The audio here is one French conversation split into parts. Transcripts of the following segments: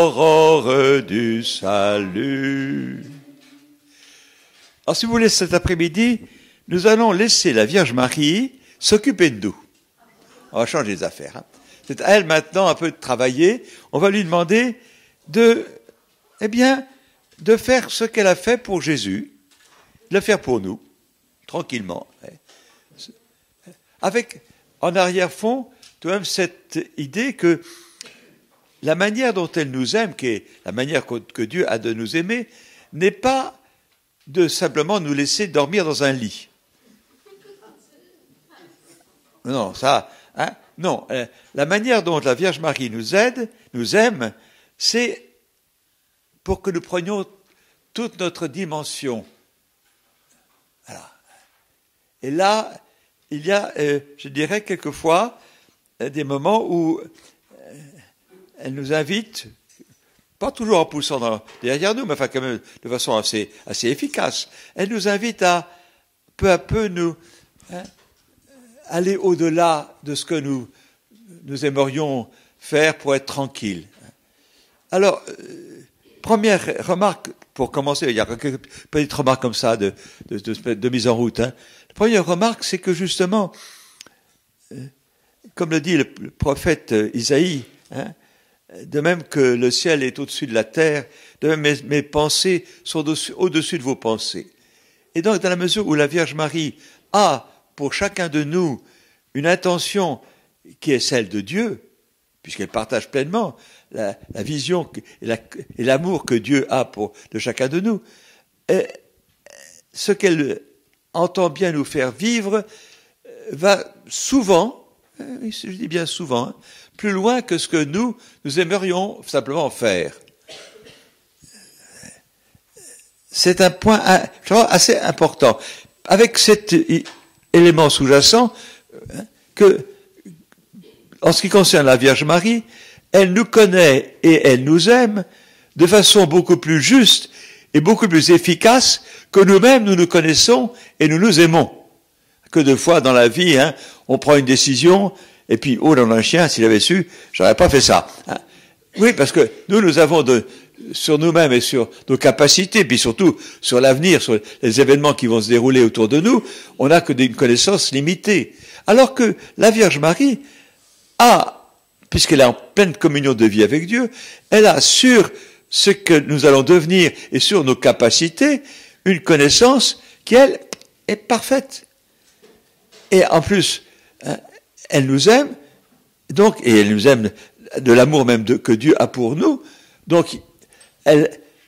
l'aurore du salut. Alors, si vous voulez, cet après-midi, nous allons laisser la Vierge Marie s'occuper de nous. On va changer les affaires. Hein. C'est à elle maintenant un peu de travailler. On va lui demander de faire ce qu'elle a fait pour Jésus, de le faire pour nous, tranquillement. Avec, en arrière-fond, tout de même cette idée que la manière dont elle nous aime, qui est la manière que Dieu a de nous aimer, n'est pas de simplement nous laisser dormir dans un lit. Non, ça, hein, non. La manière dont la Vierge Marie nous aime, c'est pour que nous prenions toute notre dimension. Voilà. Et là, il y a, je dirais quelquefois, des moments où elle nous invite, pas toujours en poussant derrière nous, mais enfin quand même de façon assez efficace, elle nous invite à peu nous aller au-delà de ce que nous aimerions faire pour être tranquilles. Alors, première remarque, pour commencer, il y a quelques petites remarques comme ça de mise en route. Hein. La première remarque, c'est que justement, comme le dit le prophète Isaïe, hein, de même que le ciel est au-dessus de la terre, de même mes pensées sont au-dessus de vos pensées. Et donc, dans la mesure où la Vierge Marie a pour chacun de nous une intention qui est celle de Dieu, puisqu'elle partage pleinement la vision et l'amour que Dieu a de chacun de nous, et ce qu'elle entend bien nous faire vivre va souvent, je dis bien souvent, plus loin que ce que nous aimerions simplement faire. C'est un point assez important. Avec cet élément sous-jacent, que, en ce qui concerne la Vierge Marie, elle nous connaît et elle nous aime de façon beaucoup plus juste et beaucoup plus efficace que nous-mêmes nous nous connaissons et nous nous aimons. Que de fois dans la vie, hein, on prend une décision et puis, oh, dans un chien, s'il avait su, j'aurais pas fait ça. Hein. Oui, parce que nous avons sur nous-mêmes et sur nos capacités, puis surtout sur l'avenir, sur les événements qui vont se dérouler autour de nous, on n'a que une connaissance limitée. Alors que la Vierge Marie a, puisqu'elle est en pleine communion de vie avec Dieu, elle a sur ce que nous allons devenir et sur nos capacités, une connaissance qui, elle, est parfaite. Et en plus, hein, elle nous aime, donc, et elle nous aime de l'amour même que Dieu a pour nous. Donc,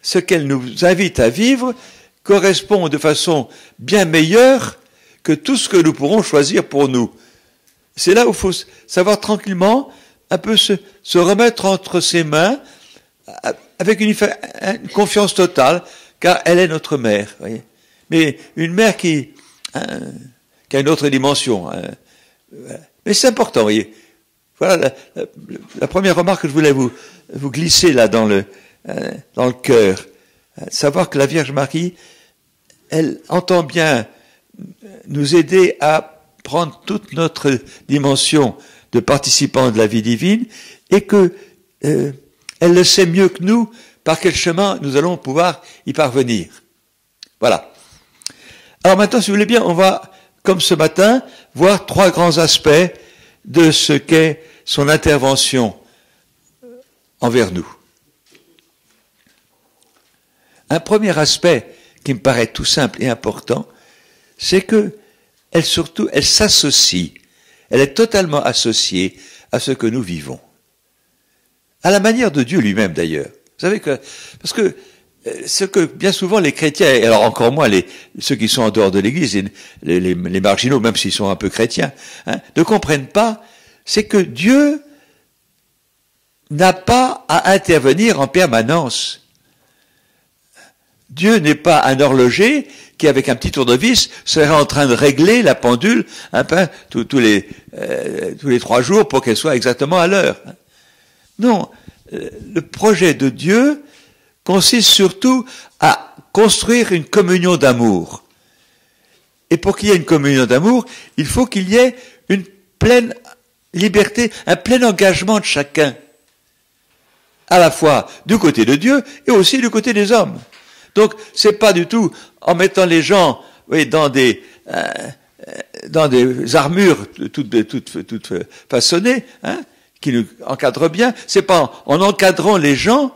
ce qu'elle nous invite à vivre correspond de façon bien meilleure que tout ce que nous pourrons choisir pour nous. C'est là où il faut savoir tranquillement un peu se remettre entre ses mains avec une confiance totale, car elle est notre mère. Voyez. Mais une mère qui a une autre dimension. Hein. Mais c'est important, voyez. Voilà la première remarque que je voulais vous glisser là dans le cœur. Savoir que la Vierge Marie, elle entend bien nous aider à prendre toute notre dimension de participants de la vie divine et que elle le sait mieux que nous par quel chemin nous allons pouvoir y parvenir. Voilà. Alors maintenant, si vous voulez bien, on va, comme ce matin, voir trois grands aspects de ce qu'est son intervention envers nous. Un premier aspect qui me paraît tout simple et important, c'est que elle s'associe, elle est totalement associée à ce que nous vivons. À la manière de Dieu lui-même d'ailleurs. Vous savez que, parce que ce que bien souvent les chrétiens, et alors encore moins ceux qui sont en dehors de l'Église, les marginaux, même s'ils sont un peu chrétiens, hein, ne comprennent pas, c'est que Dieu n'a pas à intervenir en permanence. Dieu n'est pas un horloger qui, avec un petit tournevis, serait en train de régler la pendule un peu tous les 3 jours pour qu'elle soit exactement à l'heure. Non, le projet de Dieu consiste surtout à construire une communion d'amour. Et pour qu'il y ait une communion d'amour, il faut qu'il y ait une pleine liberté, un plein engagement de chacun. à la fois du côté de Dieu et aussi du côté des hommes. Donc, c'est pas du tout en mettant les gens, oui, dans des armures toutes façonnées, hein, qui nous encadrent bien. C'est pas en encadrant les gens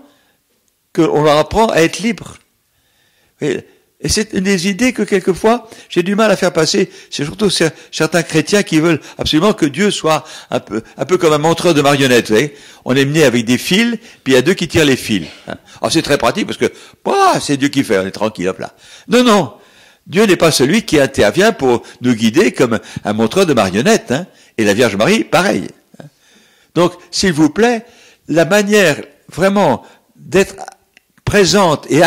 qu'on leur apprend à être libres. Et c'est une des idées que quelquefois j'ai du mal à faire passer. C'est surtout certains chrétiens qui veulent absolument que Dieu soit un peu comme un montreur de marionnettes. Vous voyez, on est mené avec des fils, puis il y a deux qui tirent les fils. Hein. Alors c'est très pratique parce que c'est Dieu qui fait, on est tranquille, hop là. Non, Dieu n'est pas celui qui intervient pour nous guider comme un montreur de marionnettes. Hein. Et la Vierge Marie, pareil. Hein. Donc, s'il vous plaît, la manière vraiment d'être présente et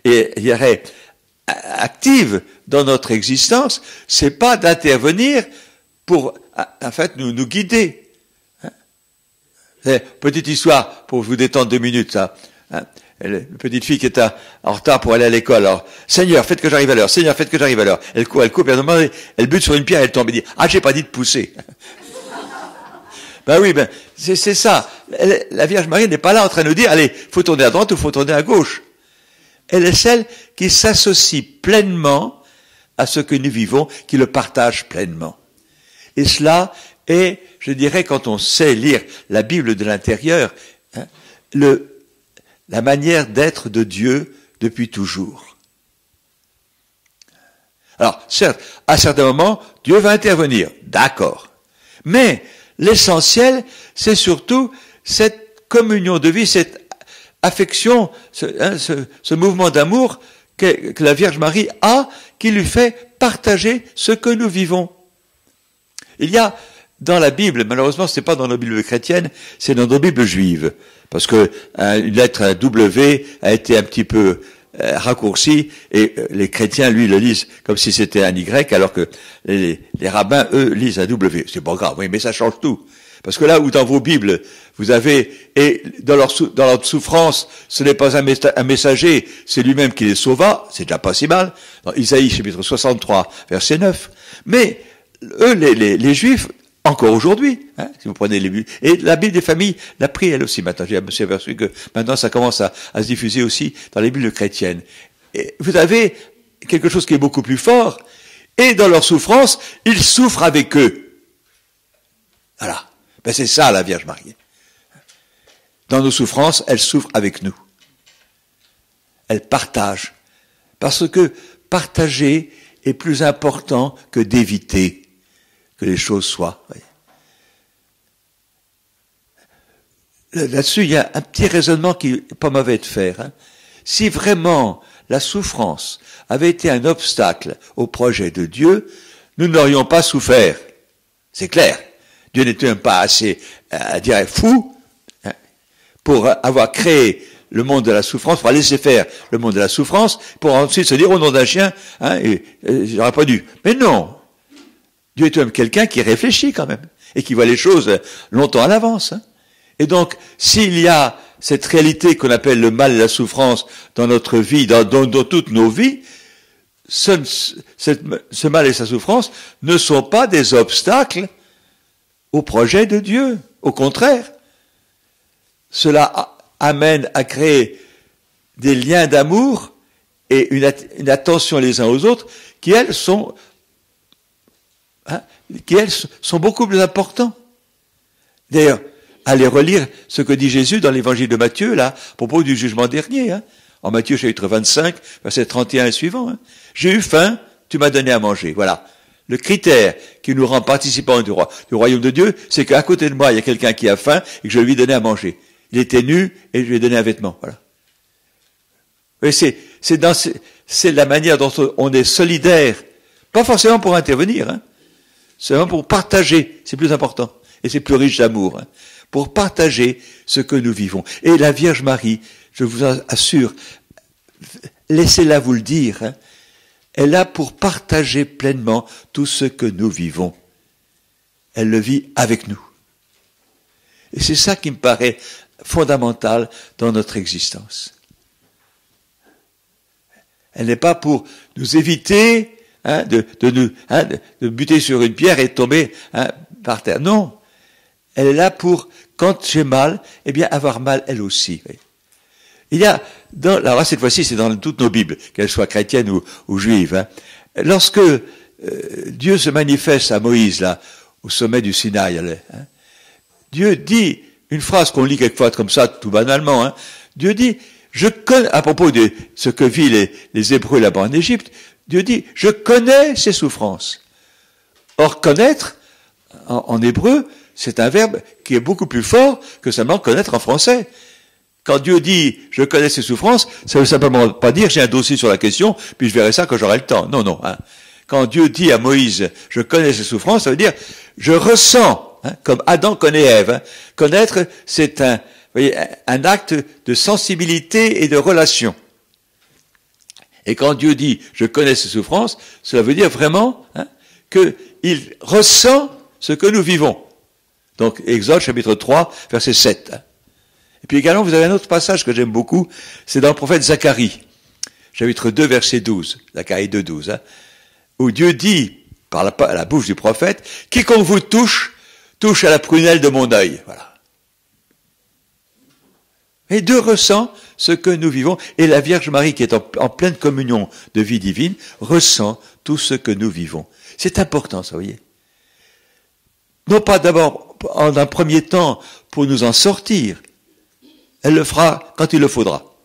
je dirais, active dans notre existence, c'est pas d'intervenir pour, en fait, nous guider. Hein. Petite histoire pour vous détendre 2 minutes, ça. Hein. Une petite fille qui est en retard pour aller à l'école. Alors, Seigneur, faites que j'arrive à l'heure. Seigneur, faites que j'arrive à l'heure. Elle court, puis elle bute sur une pierre, elle tombe et dit, j'ai pas dit de pousser. Ben oui, c'est ça. La Vierge Marie n'est pas là en train de nous dire, allez, faut tourner à droite ou faut tourner à gauche. Elle est celle qui s'associe pleinement à ce que nous vivons, qui le partage pleinement. Et cela est, je dirais, quand on sait lire la Bible de l'intérieur, hein, la manière d'être de Dieu depuis toujours. Alors, certes, à certains moments, Dieu va intervenir, d'accord. Mais l'essentiel, c'est surtout cette communion de vie, cette affection, ce mouvement d'amour que la Vierge Marie a, qui lui fait partager ce que nous vivons. Il y a dans la Bible, malheureusement ce n'est pas dans nos Bibles chrétiennes, c'est dans nos Bibles juives, parce que une lettre W a été un petit peu raccourcie, et les chrétiens, lui, le lisent comme si c'était un Y, alors que les rabbins, eux, lisent un W. C'est pas grave, oui, mais ça change tout. Parce que là où dans vos Bibles, vous avez, et dans leur souffrance, ce n'est pas un messager, c'est lui-même qui les sauva, c'est déjà pas si mal, dans Isaïe chapitre 63, verset 9. Mais, eux, les Juifs, encore aujourd'hui, hein, si vous prenez les Bibles, et la Bible des familles l'a pris elle aussi maintenant, j'ai aperçu que maintenant ça commence à se diffuser aussi dans les Bibles chrétiennes. Et vous avez quelque chose qui est beaucoup plus fort, et dans leur souffrance, ils souffrent avec eux. Voilà. Ben c'est ça la Vierge Marie. Dans nos souffrances, elle souffre avec nous. Elle partage. Parce que partager est plus important que d'éviter que les choses soient. Là-dessus, il y a un petit raisonnement qui n'est pas mauvais de faire. Hein. Si vraiment la souffrance avait été un obstacle au projet de Dieu, nous n'aurions pas souffert. C'est clair. Dieu n'était même pas assez, fou, hein, pour avoir créé le monde de la souffrance, pour laisser faire le monde de la souffrance, pour ensuite se dire au nom d'un chien, hein, j'aurais pas dû. Mais non. Dieu est même quelqu'un qui réfléchit quand même, et qui voit les choses longtemps à l'avance. Hein. Et donc, s'il y a cette réalité qu'on appelle le mal et la souffrance dans notre vie, dans toutes nos vies, ce mal et sa souffrance ne sont pas des obstacles au projet de Dieu. Au contraire, cela amène à créer des liens d'amour et une attention les uns aux autres qui, elles, sont beaucoup plus importants. D'ailleurs, allez relire ce que dit Jésus dans l'évangile de Matthieu, là, à propos du jugement dernier, hein, en Matthieu chapitre 25, verset 31 et suivant. Hein. J'ai eu faim, tu m'as donné à manger. Voilà. Le critère qui nous rend participants du royaume de Dieu, c'est qu'à côté de moi, il y a quelqu'un qui a faim et que je lui ai donné à manger. Il était nu et je lui ai donné un vêtement. Voilà. Et c'est la manière dont on est solidaire. Pas forcément pour intervenir, hein. C'est vraiment pour partager. C'est plus important. Et c'est plus riche d'amour. Hein. Pour partager ce que nous vivons. Et la Vierge Marie, je vous assure, laissez-la vous le dire, hein, elle a pour partager pleinement tout ce que nous vivons. Elle le vit avec nous. Et c'est ça qui me paraît fondamental dans notre existence. Elle n'est pas pour nous éviter de buter sur une pierre et de tomber par terre. Non. elle est là pour, quand j'ai mal, eh bien, avoir mal elle aussi. Il y a, alors là, cette fois-ci, c'est dans toutes nos Bibles, qu'elles soient chrétiennes ou juives, hein. Lorsque Dieu se manifeste à Moïse, là, au sommet du Sinaï, hein, Dieu dit une phrase qu'on lit quelquefois comme ça, tout banalement, hein. Dieu dit, je connais, à propos de ce que vivent les Hébreux là-bas en Égypte, Dieu dit, je connais ses souffrances. Or, connaître, en hébreu, c'est un verbe qui est beaucoup plus fort que seulement connaître en français. Quand Dieu dit « je connais ses souffrances », ça veut simplement pas dire « j'ai un dossier sur la question, puis je verrai ça quand j'aurai le temps ». Non, non. Hein. Quand Dieu dit à Moïse « je connais ses souffrances », ça veut dire « je ressens hein, », comme Adam connaît Ève. Hein. Connaître, c'est un acte de sensibilité et de relation. Et quand Dieu dit « je connais ses souffrances », cela veut dire vraiment hein, qu'il ressent ce que nous vivons. Donc, Exode, chapitre 3, verset 7. Et puis également, vous avez un autre passage que j'aime beaucoup, c'est dans le prophète Zacharie, chapitre 2, verset 12, Zacharie 2, 12, hein, où Dieu dit, par la bouche du prophète, « Quiconque vous touche, touche à la prunelle de mon œil. » Voilà. Et Dieu ressent ce que nous vivons, et la Vierge Marie, qui est en pleine communion de vie divine, ressent tout ce que nous vivons. C'est important, ça, vous voyez. Non pas d'abord, en un premier temps, pour nous en sortir. Elle le fera quand il le faudra.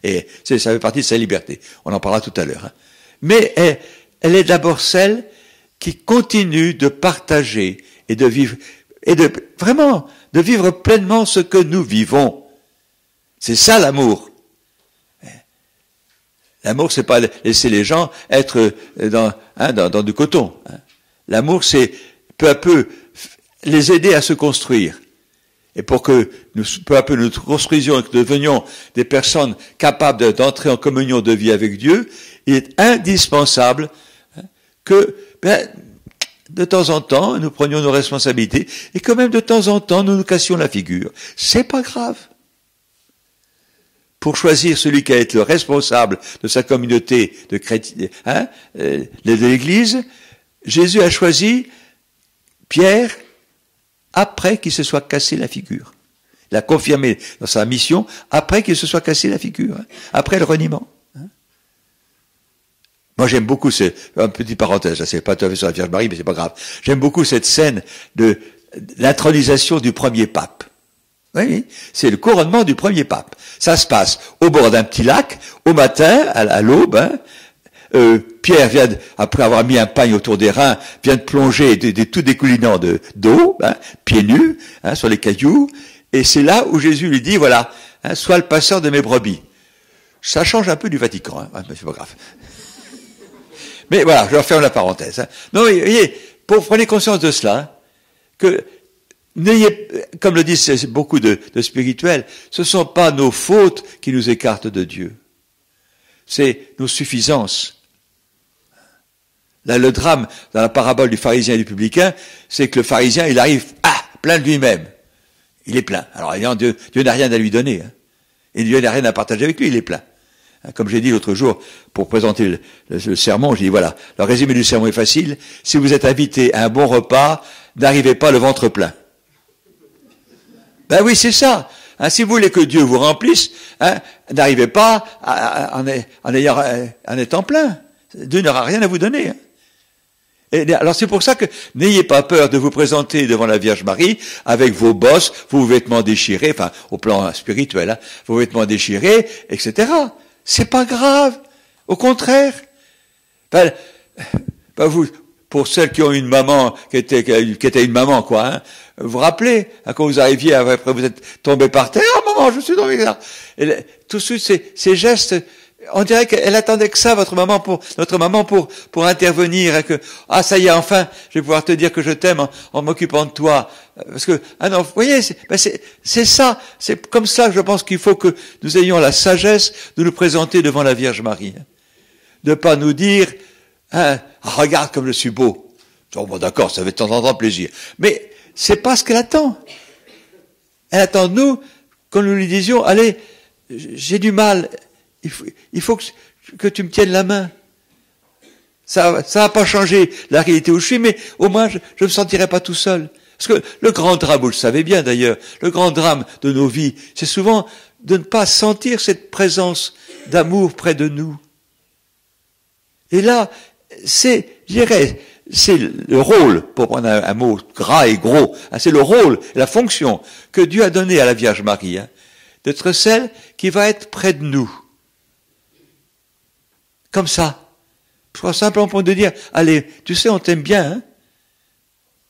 Et ça fait partie de sa liberté. On en parlera tout à l'heure. Hein. Mais elle est d'abord celle qui continue de partager et de vivre, et vraiment, de vivre pleinement ce que nous vivons. C'est ça l'amour. L'amour, c'est pas laisser les gens être dans du coton. Hein. L'amour, c'est peu à peu les aider à se construire. Et pour que nous, peu à peu, nous construisions et que nous devenions des personnes capables d'entrer en communion de vie avec Dieu, il est indispensable que, de temps en temps, nous prenions nos responsabilités et que même de temps en temps, nous nous cassions la figure. C'est pas grave. Pour choisir celui qui va être le responsable de sa communauté de chrétiens, de l'Église, Jésus a choisi Pierre après qu'il se soit cassé la figure. Il a confirmé dans sa mission après qu'il se soit cassé la figure, hein, après le reniement. Hein. Moi j'aime beaucoup, c'est une petite parenthèse, là, c'est pas tout à fait sur la Vierge Marie, mais c'est pas grave. J'aime beaucoup cette scène de l'intronisation du premier pape. Oui, c'est le couronnement du premier pape. Ça se passe au bord d'un petit lac, au matin, à l'aube, hein. Pierre vient, après avoir mis un pagne autour des reins, vient de plonger tout découlinant d'eau, hein, pieds nus, hein, sur les cailloux, et c'est là où Jésus lui dit, voilà, hein, sois le passeur de mes brebis. Ça change un peu du Vatican, hein, mais c'est pas grave. Mais voilà, je referme la parenthèse. Hein. Non, vous voyez, prenez conscience de cela, hein, que comme le disent beaucoup de spirituels, ce ne sont pas nos fautes qui nous écartent de Dieu. C'est nos suffisances. Là, le drame, dans la parabole du pharisien et du publicain, c'est que le pharisien, il arrive, plein de lui-même. Il est plein. Alors, Dieu n'a rien à lui donner. Hein. Et Dieu n'a rien à partager avec lui, il est plein. Hein, comme j'ai dit l'autre jour, pour présenter le sermon, j'ai dit, voilà, le résumé du sermon est facile. Si vous êtes invité à un bon repas, n'arrivez pas le ventre plein. Ben oui, c'est ça. Hein, si vous voulez que Dieu vous remplisse, hein, n'arrivez pas en étant plein. Dieu n'aura rien à vous donner. Hein. Et alors c'est pour ça que n'ayez pas peur de vous présenter devant la Vierge Marie avec vos bosses, vos vêtements déchirés, enfin au plan spirituel, hein, vos vêtements déchirés, etc. C'est pas grave. Au contraire. Vous, pour celles qui ont une maman qui était une maman, quoi, hein, vous vous rappelez, hein, quand vous arriviez, après vous êtes tombé par terre, oh maman, je suis tombé là. Et tout de suite, ces gestes, on dirait qu'elle attendait que ça, notre maman pour intervenir, et que, ça y est, enfin, je vais pouvoir te dire que je t'aime en m'occupant de toi. Parce que, non, vous voyez, c'est ça, c'est comme ça que je pense qu'il faut que nous ayons la sagesse de nous présenter devant la Vierge Marie. De pas nous dire, regarde comme je suis beau. Oh, bon, d'accord, ça fait de temps en temps plaisir. Mais, c'est pas ce qu'elle attend. Elle attend de nous, quand nous lui disions, allez, j'ai du mal, il faut que tu me tiennes la main. Ça va pas changer la réalité où je suis, mais au moins je me sentirai pas tout seul. Parce que le grand drame, vous le savez bien d'ailleurs, le grand drame de nos vies, c'est souvent de ne pas sentir cette présence d'amour près de nous. Et là, c'est, je dirais, c'est le rôle, pour prendre un mot gras et gros, c'est le rôle, la fonction que Dieu a donné à la Vierge Marie, d'être celle qui va être près de nous. Comme ça. Je crois simplement pour de dire, allez, tu sais, on t'aime bien, hein.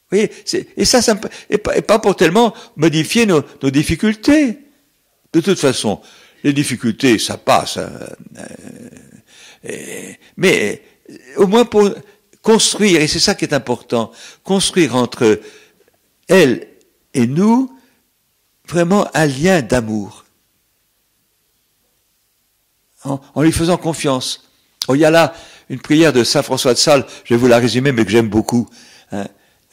Vous voyez, et ça et pas pour tellement modifier nos difficultés. De toute façon, les difficultés, ça passe. Mais au moins pour construire, et c'est ça qui est important, construire entre elle et nous vraiment un lien d'amour. En lui faisant confiance. Oh, il y a là une prière de Saint François de Sales, je vais vous la résumer, mais que j'aime beaucoup.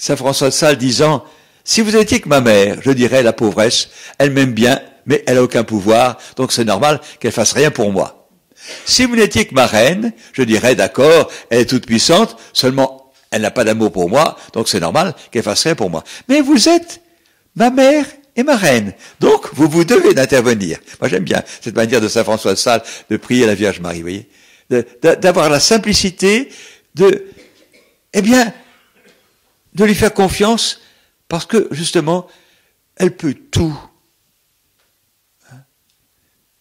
Saint François de Sales disant, si vous étiez que ma mère, je dirais la pauvresse, elle m'aime bien, mais elle n'a aucun pouvoir, donc c'est normal qu'elle fasse rien pour moi. Si vous n'étiez que ma reine, je dirais d'accord, elle est toute puissante, seulement elle n'a pas d'amour pour moi, donc c'est normal qu'elle fasse rien pour moi. Mais vous êtes ma mère et ma reine, donc vous devez d'intervenir. Moi j'aime bien cette manière de Saint François de Sales de prier la Vierge Marie, vous voyez, d'avoir la simplicité de lui faire confiance, parce que, justement, elle peut tout.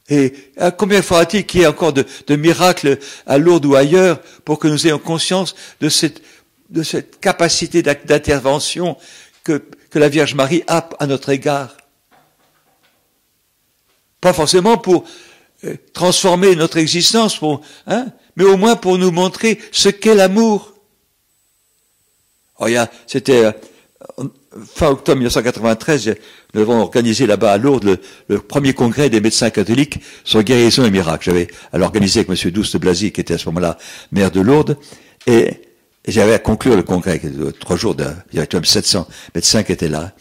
Et combien faudra-t-il qu'il y ait encore de miracles à Lourdes ou ailleurs pour que nous ayons conscience de cette capacité d'intervention que la Vierge Marie a à notre égard. Pas forcément pour transformer notre existence, mais au moins pour nous montrer ce qu'est l'amour. Oh, c'était fin octobre 1993, nous avons organisé là-bas à Lourdes le premier congrès des médecins catholiques sur guérison et miracles. J'avais alors organisé avec M. Douce de Blazy, qui était à ce moment-là maire de Lourdes, et j'avais à conclure le congrès, 3 jours, il y avait même 700 médecins qui étaient là.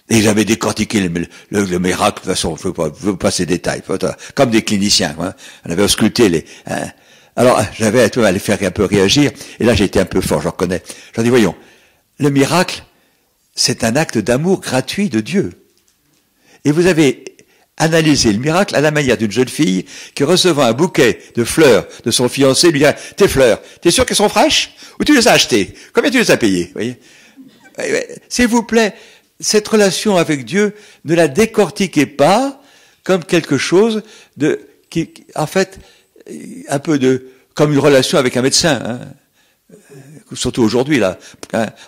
Et j'avais décortiqué le miracle, de toute façon, je ne veux pas ces détails, comme des cliniciens. On avait ausculté alors, j'avais à les faire un peu réagir, et là j'ai été un peu fort, je reconnais. J'en dis, voyons, le miracle, c'est un acte d'amour gratuit de Dieu. Et vous avez analysé le miracle à la manière d'une jeune fille qui, recevant un bouquet de fleurs de son fiancé, lui dit, tes fleurs, t'es sûr qu'elles sont fraîches? Ou tu les as achetées? Combien tu les as payées? Vous voyez? S'il vous plaît, cette relation avec Dieu, ne la décortiquez pas comme quelque chose qui, en fait, un peu comme une relation avec un médecin, surtout aujourd'hui là.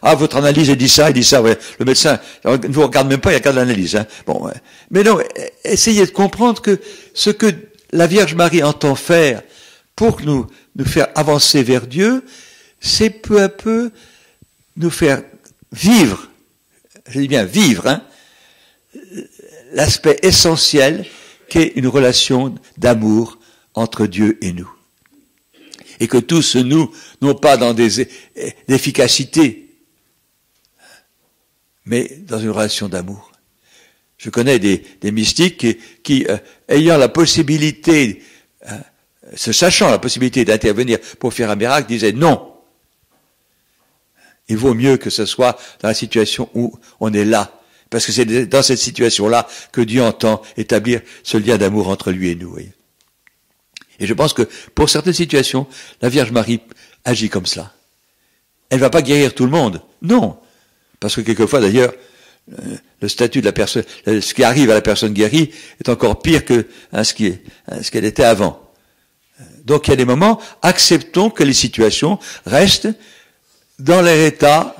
Votre analyse elle dit ça, ouais. Le médecin ne vous regarde même pas, il regarde l'analyse. Bon, ouais. Mais non, essayez de comprendre que ce que la Vierge Marie entend faire pour nous faire avancer vers Dieu, c'est peu à peu nous faire vivre, je dis bien vivre, l'aspect essentiel qu'est une relation d'amour entre Dieu et nous. Et que tout se noue, non pas dans des efficacités, mais dans une relation d'amour. Je connais des mystiques qui ayant la possibilité, se sachant la possibilité d'intervenir pour faire un miracle, disaient non. Il vaut mieux que ce soit dans la situation où on est là. Parce que c'est dans cette situation-là que Dieu entend établir ce lien d'amour entre lui et nous. Voyez. Et je pense que pour certaines situations, la Vierge Marie agit comme cela. Elle ne va pas guérir tout le monde. Non. Parce que quelquefois, d'ailleurs, le statut de la personne, ce qui arrive à la personne guérie est encore pire que ce qu'elle était avant. Donc il y a des moments, acceptons que les situations restent dans leur état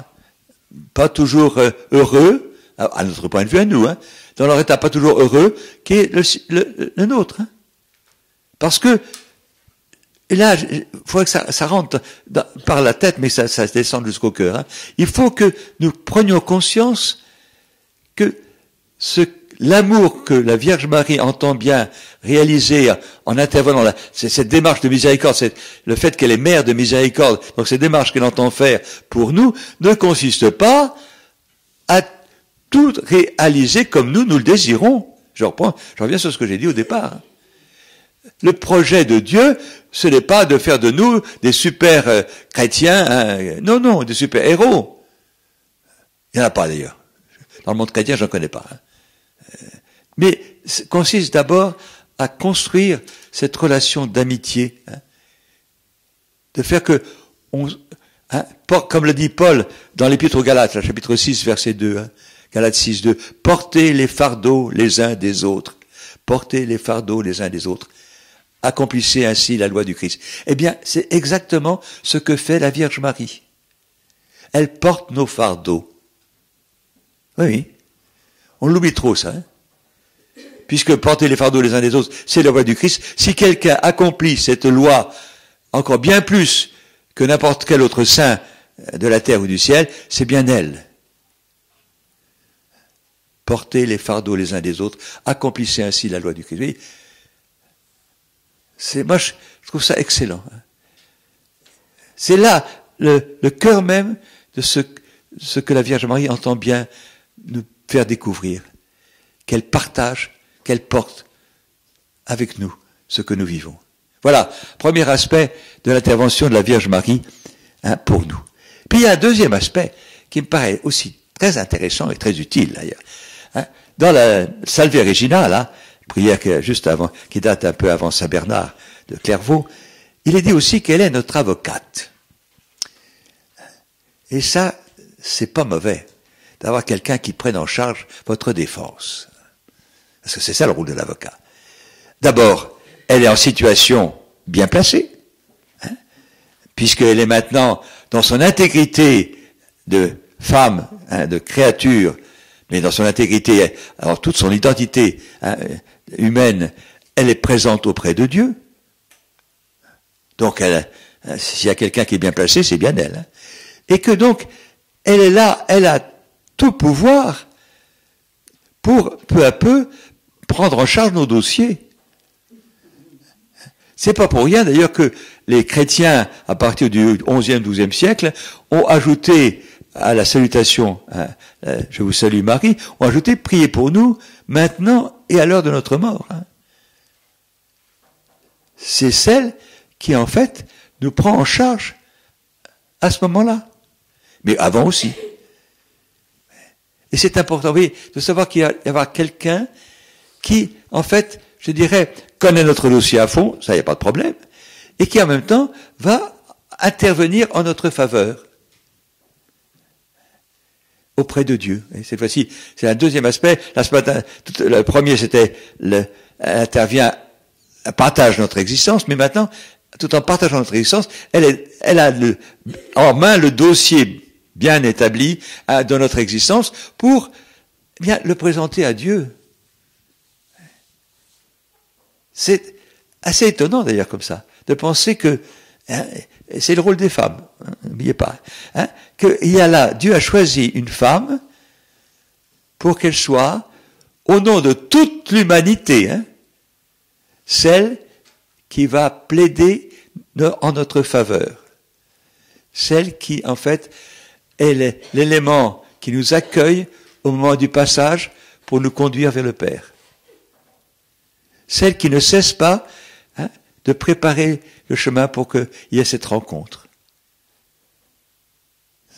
pas toujours heureux, à notre point de vue à nous, dans leur état pas toujours heureux, qui est le nôtre. Parce que, et là, il faudrait que ça rentre par la tête, mais ça descend jusqu'au cœur. Il faut que nous prenions conscience que l'amour que la Vierge Marie entend bien réaliser en intervenant, cette démarche de miséricorde, le fait qu'elle est mère de miséricorde, donc cette démarche qu'elle entend faire pour nous, ne consiste pas à tout réaliser comme nous le désirons. Je reviens sur ce que j'ai dit au départ. Le projet de Dieu, ce n'est pas de faire de nous des super chrétiens, non, des super héros. Il n'y en a pas d'ailleurs. Dans le monde chrétien, j'en connais pas. Mais consiste d'abord à construire cette relation d'amitié, de faire que, comme le dit Paul dans l'Épître aux Galates, chapitre 6, verset 2, Galates 6, 2, portez les fardeaux les uns des autres. Portez les fardeaux les uns des autres. Accomplissez ainsi la loi du Christ. Eh bien, c'est exactement ce que fait la Vierge Marie. Elle porte nos fardeaux. Oui. On l'oublie trop, ça. Puisque porter les fardeaux les uns des autres, c'est la loi du Christ. Si quelqu'un accomplit cette loi encore bien plus que n'importe quel autre saint de la terre ou du ciel, c'est bien elle. Portez les fardeaux les uns des autres, accomplissez ainsi la loi du Christ. Oui. Moi, je trouve ça excellent. C'est là le cœur même de ce que la Vierge Marie entend bien nous faire découvrir. Qu'elle partage, qu'elle porte avec nous ce que nous vivons. Voilà, premier aspect de l'intervention de la Vierge Marie pour nous. Puis il y a un deuxième aspect qui me paraît aussi très intéressant et très utile d'ailleurs. Dans la Salve Regina, là, prière juste avant, qui date un peu avant Saint-Bernard de Clairvaux, il est dit aussi qu'elle est notre avocate. Et ça, c'est pas mauvais d'avoir quelqu'un qui prenne en charge votre défense. Parce que c'est ça le rôle de l'avocat. D'abord, elle est en situation bien placée, puisqu'elle est maintenant dans son intégrité de femme, de créature, mais dans son intégrité, alors toute son identité humaine, elle est présente auprès de Dieu. Donc, s'il y a quelqu'un qui est bien placé, c'est bien elle. Et que donc, elle est là, elle a tout pouvoir pour, peu à peu, prendre en charge nos dossiers. C'est pas pour rien, d'ailleurs, que les chrétiens, à partir du XIe, XIIe siècle, ont ajouté à la salutation, je vous salue Marie, ont ajouté, priez pour nous, maintenant et à l'heure de notre mort. C'est celle qui, en fait, nous prend en charge à ce moment-là. Mais avant aussi. Et c'est important, vous voyez, de savoir qu'il va y avoir quelqu'un qui, en fait, je dirais, connaît notre dossier à fond, ça, il n'y a pas de problème, et qui, en même temps, va intervenir en notre faveur auprès de Dieu. Et cette fois-ci, c'est un deuxième aspect. Le premier, c'était, elle intervient, elle partage notre existence, mais maintenant, tout en partageant notre existence, elle a en main le dossier bien établi de notre existence pour bien le présenter à Dieu. C'est assez étonnant d'ailleurs comme ça, de penser que c'est le rôle des femmes, n'oubliez pas, qu'il y a là, Dieu a choisi une femme pour qu'elle soit, au nom de toute l'humanité, celle qui va plaider en notre faveur. Celle qui, en fait, est l'élément qui nous accueille au moment du passage pour nous conduire vers le Père. Celle qui ne cesse pas de préparer le chemin pour qu'il y ait cette rencontre.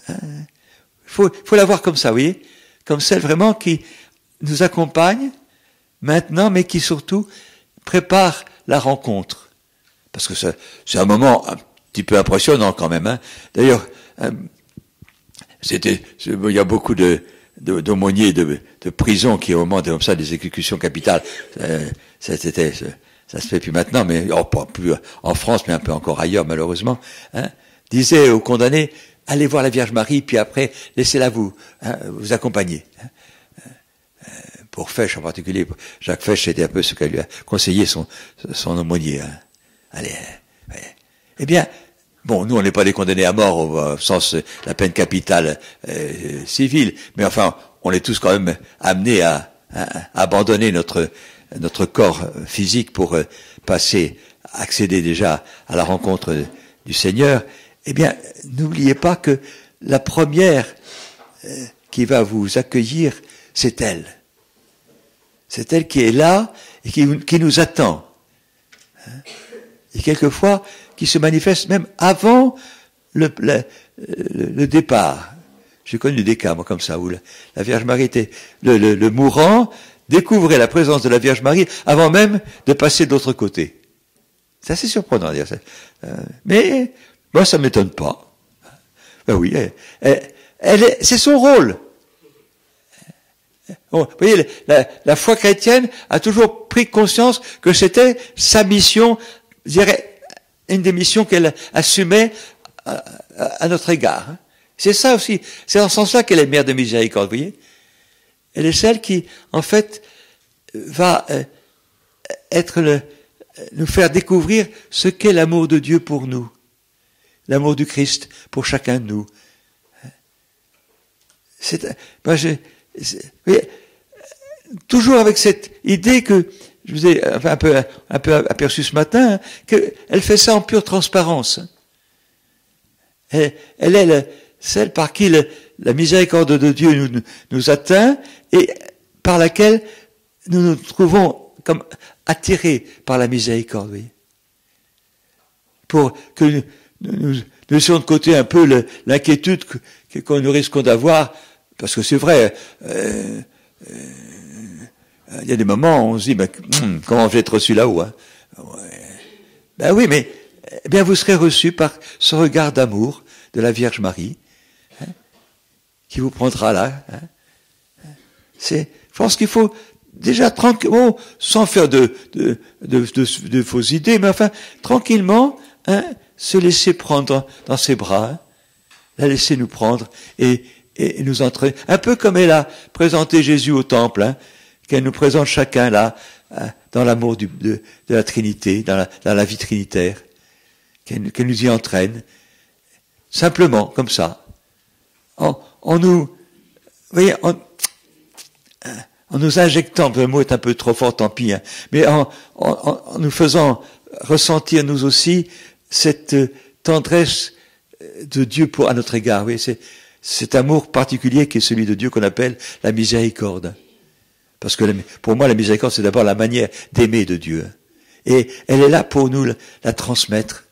Il faut la voir comme ça, vous voyez, comme celle vraiment qui nous accompagne maintenant, mais qui surtout prépare la rencontre. Parce que c'est un moment un petit peu impressionnant quand même. D'ailleurs, il y a beaucoup d'aumôniers de prison qui, au moment comme ça des exécutions capitales, ça se fait plus maintenant, mais pas plus en France, mais un peu encore ailleurs malheureusement, disaient aux condamnés, allez voir la Vierge Marie, puis après laissez-la vous accompagner. Pour Fesch en particulier, Jacques Fesch, c'était un peu ce qu'elle lui a conseillé son aumônier. Allez, eh bien, bon, nous on n'est pas des condamnés à mort au sens de la peine capitale civile, mais enfin, on est tous quand même amenés à abandonner notre corps physique pour accéder déjà à la rencontre du Seigneur. Eh bien, n'oubliez pas que la première qui va vous accueillir, c'est elle. C'est elle qui est là et qui nous attend. Et quelquefois, qui se manifeste même avant le départ. j'ai connu des cas, moi, comme ça, où la Vierge Marie était, le mourant découvrait la présence de la Vierge Marie avant même de passer de l'autre côté. C'est assez surprenant à dire ça. Mais, moi, ça m'étonne pas. Ben oui, c'est son rôle. Vous voyez, la foi chrétienne a toujours pris conscience que c'était sa mission, je dirais, une des missions qu'elle assumait à notre égard. C'est ça aussi, c'est dans ce sens-là qu'elle est mère de miséricorde, vous voyez. Elle est celle qui, en fait, va nous faire découvrir ce qu'est l'amour de Dieu pour nous, l'amour du Christ pour chacun de nous. Vous voyez, toujours avec cette idée que je vous ai un peu aperçu ce matin, qu'elle fait ça en pure transparence. Elle est celle par qui la miséricorde de Dieu nous atteint et par laquelle nous nous trouvons comme attirés par la miséricorde. Oui. Pour que nous laissions de côté un peu l'inquiétude que nous risquons d'avoir, parce que c'est vrai, il y a des moments où on se dit, comment je vais être reçu là-haut, hein? Ben oui, mais bien vous serez reçu par ce regard d'amour de la Vierge Marie, hein, qui vous prendra là. Hein. Je pense qu'il faut déjà tranquillement, sans faire de fausses idées, mais enfin tranquillement, hein, se laisser prendre dans ses bras, hein, la laisser nous prendre et nous entraîner, un peu comme elle a présenté Jésus au temple, hein, qu'elle nous présente chacun là, dans l'amour de la Trinité, dans la vie trinitaire, qu'elle nous y entraîne, simplement, comme ça, en nous, vous voyez, en nous injectant, le mot est un peu trop fort, tant pis, hein, mais en nous faisant ressentir nous aussi cette tendresse de Dieu à notre égard, oui, c'est cet amour particulier qui est celui de Dieu qu'on appelle la miséricorde. Parce que pour moi, la miséricorde, c'est d'abord la manière d'aimer de Dieu. Et elle est là pour nous la transmettre,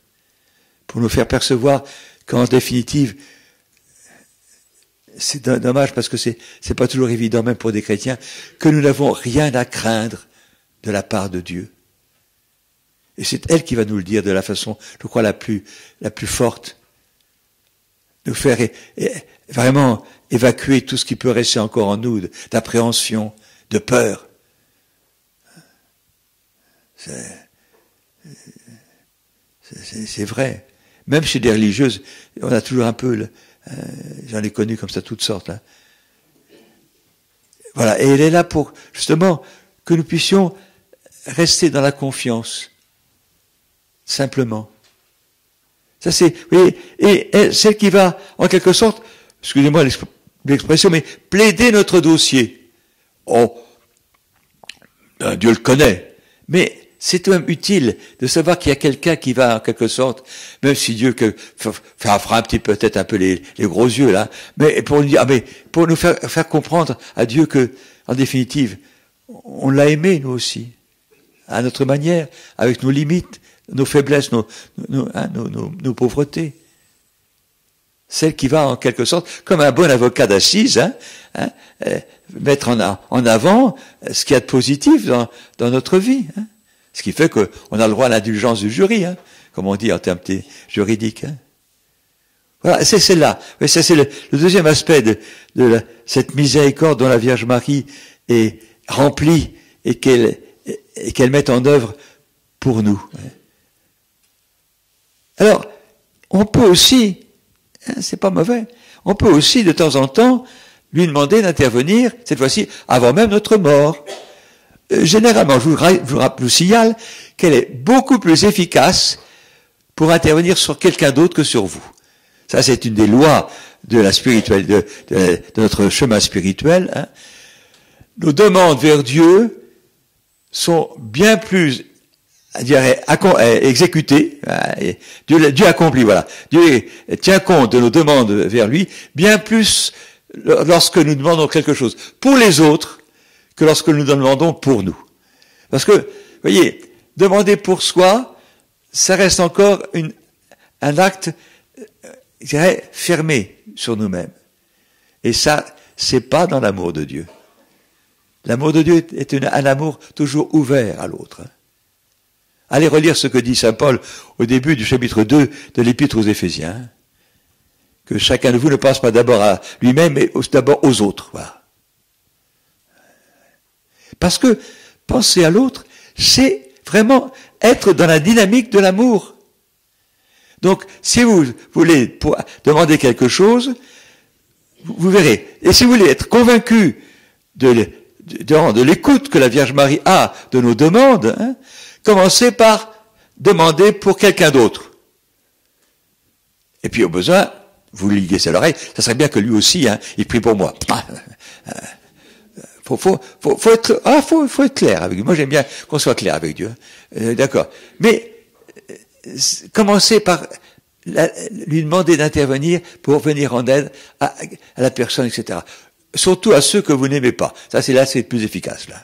pour nous faire percevoir qu'en définitive, c'est dommage parce que c'est pas toujours évident, même pour des chrétiens, que nous n'avons rien à craindre de la part de Dieu. Et c'est elle qui va nous le dire de la façon, je crois, la plus forte. Nous faire vraiment évacuer tout ce qui peut rester encore en nous, d'appréhension, de peur. C'est vrai. Même chez des religieuses, on a toujours un peu, j'en ai connu comme ça toutes sortes. Hein. Voilà, et elle est là pour, justement, que nous puissions rester dans la confiance, simplement. Ça c'est, vous voyez, et celle qui va, en quelque sorte, excusez-moi l'expression, mais plaider notre dossier. Oh, Dieu le connaît, mais c'est tout de même utile de savoir qu'il y a quelqu'un qui va, en quelque sorte, même si Dieu fera un petit peut-être un peu les gros yeux là, mais pour nous faire comprendre à Dieu que, en définitive, on l'a aimé nous aussi, à notre manière, avec nos limites, nos faiblesses, nos pauvretés. Celle qui va, en quelque sorte, comme un bon avocat d'assises, mettre en avant ce qu'il y a de positif dans notre vie. Hein. Ce qui fait qu'on a le droit à l'indulgence du jury, hein, comme on dit en termes juridiques. Hein. Voilà, c'est celle-là. C'est le deuxième aspect de cette miséricorde dont la Vierge Marie est remplie et qu'elle met en œuvre pour nous. Alors, on peut aussi, c'est pas mauvais, on peut aussi de temps en temps lui demander d'intervenir, cette fois-ci, avant même notre mort. Généralement, je vous signale qu'elle est beaucoup plus efficace pour intervenir sur quelqu'un d'autre que sur vous. Ça, c'est une des lois de la spiritualité, de notre chemin spirituel. Hein. Nos demandes vers Dieu sont bien plus, je dirais, exécutées. Dieu accomplit, voilà. Dieu tient compte de nos demandes vers lui, bien plus lorsque nous demandons quelque chose pour les autres que lorsque nous demandons pour nous. Parce que, vous voyez, demander pour soi, ça reste encore un acte, je dirais, fermé sur nous-mêmes. Et ça, c'est pas dans l'amour de Dieu. L'amour de Dieu est un amour toujours ouvert à l'autre. Allez relire ce que dit saint Paul au début du chapitre 2 de l'Épître aux Éphésiens. Que chacun de vous ne pense pas d'abord à lui-même, mais d'abord aux autres. Voilà. Parce que penser à l'autre, c'est vraiment être dans la dynamique de l'amour. Donc, si vous voulez demander quelque chose, vous verrez. Et si vous voulez être convaincu de l'écoute que la Vierge Marie a de nos demandes, hein, commencez par demander pour quelqu'un d'autre. Et puis au besoin, vous lui liguez à l'oreille, ça serait bien que lui aussi, hein, il prie pour moi. Faut être clair avec Dieu. Moi, j'aime bien qu'on soit clair avec Dieu. D'accord. Mais commencez par lui demander d'intervenir pour venir en aide à la personne, etc. Surtout à ceux que vous n'aimez pas. Ça, c'est plus efficace, là.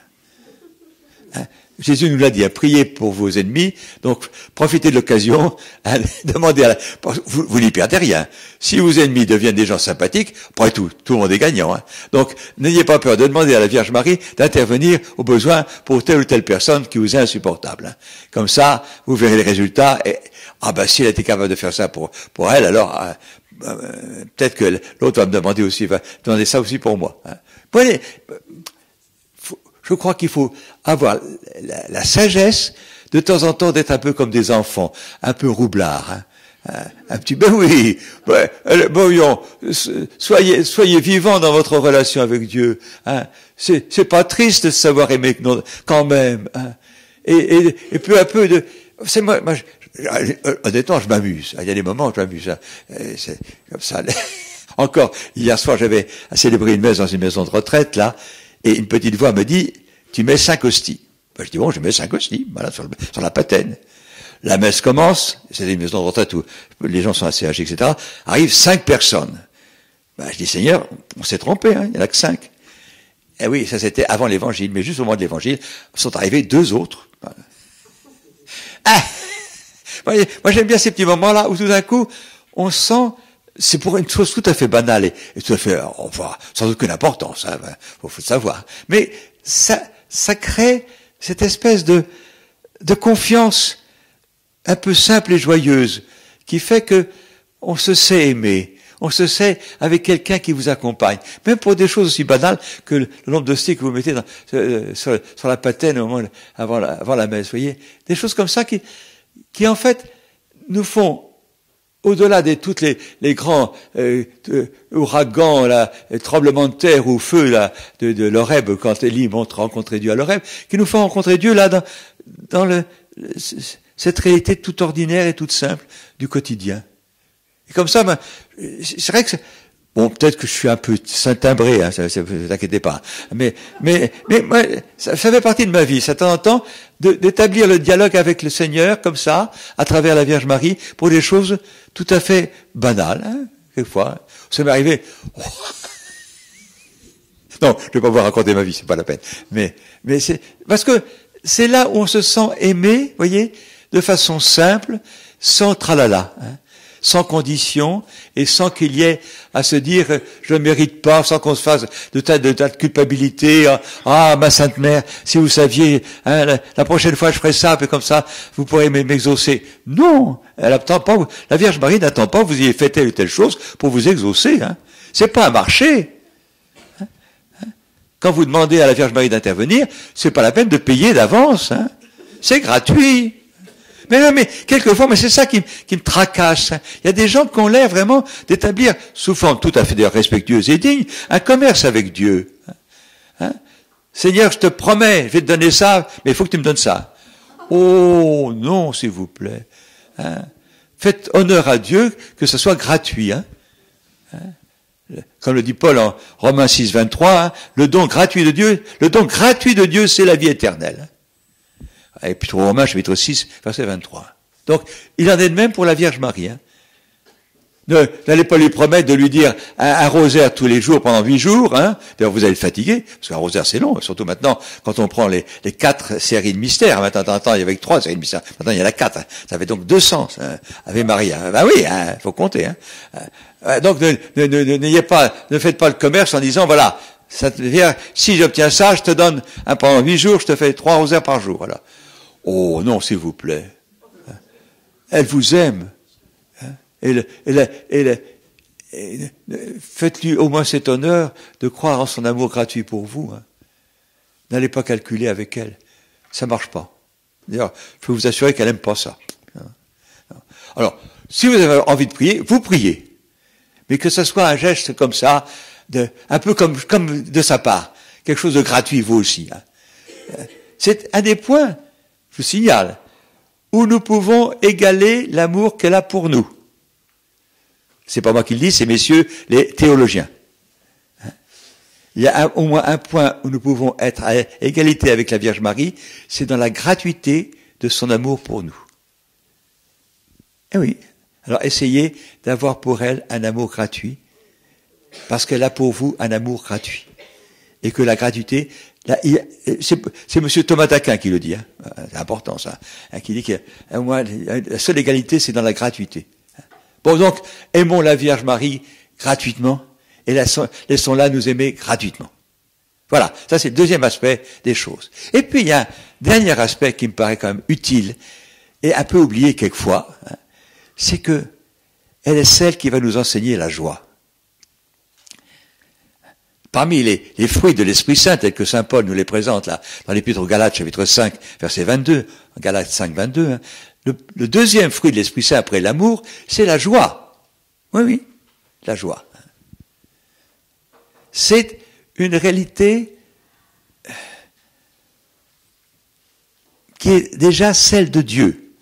Hein? Jésus nous l'a dit, priez pour vos ennemis, donc profitez de l'occasion, demandez vous n'y perdez rien. Si vos ennemis deviennent des gens sympathiques, après tout le monde est gagnant. Hein. Donc n'ayez pas peur de demander à la Vierge Marie d'intervenir au besoin pour telle ou telle personne qui vous est insupportable. Hein. Comme ça, vous verrez les résultats, et si elle était capable de faire ça pour elle, alors peut-être que l'autre va me demander aussi, va demander ça aussi pour moi. Hein. Voyez, je crois qu'il faut avoir la sagesse de temps en temps d'être un peu comme des enfants, un peu roublards. Hein. Un petit, oui, voyons, soyez vivants dans votre relation avec Dieu. Hein. C'est pas triste de savoir aimer quand même. Hein. Et peu à peu honnêtement, je m'amuse. Il y a des moments où je m'amuse. Hein. C'est comme ça. Encore, hier soir, j'avais célébré une messe dans une maison de retraite, là. Et une petite voix me dit, tu mets 5 hosties. Je dis, bon, je mets 5 hosties, voilà, sur la patène. La messe commence, c'est une maison de retraite où les gens sont assez âgés, etc. Arrivent 5 personnes. Je dis, Seigneur, on s'est trompé, hein, il n'y en a que 5. Eh oui, ça c'était avant l'évangile, mais juste au moment de l'évangile, sont arrivés 2 autres. Voilà. Voyez, moi j'aime bien ces petits moments-là où tout d'un coup, on sent, c'est pour une chose tout à fait banale et tout à fait, sans aucune importance, hein, faut savoir. Mais ça crée cette espèce de confiance un peu simple et joyeuse qui fait que on se sait aimer, on se sait avec quelqu'un qui vous accompagne, même pour des choses aussi banales que le nombre de sticks que vous mettez sur la patène au moment avant la messe, voyez, des choses comme ça qui en fait nous font, au-delà de toutes les grands ouragans, les tremblements de terre ou feu là de l'Horeb, quand Élie monte rencontrer Dieu à l'Horeb, qui nous font rencontrer Dieu là dans cette réalité toute ordinaire et toute simple du quotidien. Et comme ça, c'est vrai que bon, peut-être que je suis un peu saint-timbré, hein, ne vous inquiétez pas. Mais moi, ça fait partie de ma vie, ça de temps en temps, d'établir le dialogue avec le Seigneur, comme ça, à travers la Vierge Marie, pour des choses tout à fait banales, hein, quelquefois. Ça m'est arrivé. Oh. Non, je vais pas vous raconter ma vie, c'est pas la peine. Mais c'est, parce que c'est là où on se sent aimé, voyez, de façon simple, sans tralala, hein. Sans condition et sans qu'il y ait à se dire je ne mérite pas, sans qu'on se fasse de tas de culpabilité. Ma Sainte Mère, si vous saviez, hein, la prochaine fois je ferai ça, puis comme ça vous pourrez m'exaucer. Non, elle attend pas. La Vierge Marie n'attend pas que vous ayez fait telle ou telle chose pour vous exaucer. Hein. C'est pas un marché. Quand vous demandez à la Vierge Marie d'intervenir, c'est pas la peine de payer d'avance. Hein. C'est gratuit. Mais quelquefois, c'est ça qui me tracasse. Il y a des gens qui ont l'air vraiment d'établir, sous forme tout à fait respectueuse et digne, un commerce avec Dieu. Hein? Seigneur, je te promets, je vais te donner ça, mais il faut que tu me donnes ça. Oh, non, s'il vous plaît. Hein? Faites honneur à Dieu, que ce soit gratuit. Hein? Comme le dit Paul en Romains 6, 23, hein, le don gratuit de Dieu, c'est la vie éternelle. Et puis Romains chapitre 6, verset 23. Donc, il en est de même pour la Vierge Marie. Hein. N'allez pas lui promettre de lui dire un rosaire tous les jours pendant 8 jours, hein. D'ailleurs, vous allez le fatiguer, parce qu'un rosaire c'est long, surtout maintenant, quand on prend les 4 séries de mystères. Maintenant, il y avait que 3 séries de mystères. Maintenant, il y en a 4. Hein. Ça fait donc 200, hein, Ave Maria. Ben oui, hein, faut compter, hein. Donc, ne faites pas le commerce en disant, voilà, ça te vient, si j'obtiens ça, je te donne, pendant 8 jours, je te fais 3 rosaires par jour, voilà. Oh, non, s'il vous plaît. Elle vous aime. Faites-lui au moins cet honneur de croire en son amour gratuit pour vous. Hein. N'allez pas calculer avec elle. Ça marche pas. D'ailleurs, je peux vous assurer qu'elle n'aime pas ça. Alors, si vous avez envie de prier, vous priez. Mais que ce soit un geste comme ça, un peu comme de sa part. Quelque chose de gratuit, vous aussi. Hein. C'est un des points, je vous signale, où nous pouvons égaler l'amour qu'elle a pour nous. C'est pas moi qui le dis, c'est messieurs les théologiens. Il y a au moins un point où nous pouvons être à égalité avec la Vierge Marie, c'est dans la gratuité de son amour pour nous. Eh oui. Alors essayez d'avoir pour elle un amour gratuit, parce qu'elle a pour vous un amour gratuit. Et que la gratuité, c'est monsieur Thomas d'Aquin qui le dit, hein. C'est important ça, hein, qui dit que la seule égalité c'est dans la gratuité. Bon, donc, aimons la Vierge Marie gratuitement, et laissons-la nous aimer gratuitement. Voilà, ça c'est le deuxième aspect des choses. Et puis, il y a un dernier aspect qui me paraît quand même utile, et un peu oublié quelquefois, hein, c'est que elle est celle qui va nous enseigner la joie. Parmi les fruits de l'Esprit Saint, tels que Saint Paul nous les présente là, dans l'Épître aux Galates, chapitre 5, verset 22, Galates 5, 22, hein, le deuxième fruit de l'Esprit Saint après l'amour, c'est la joie. Oui, oui, la joie. C'est une réalité qui est déjà celle de Dieu.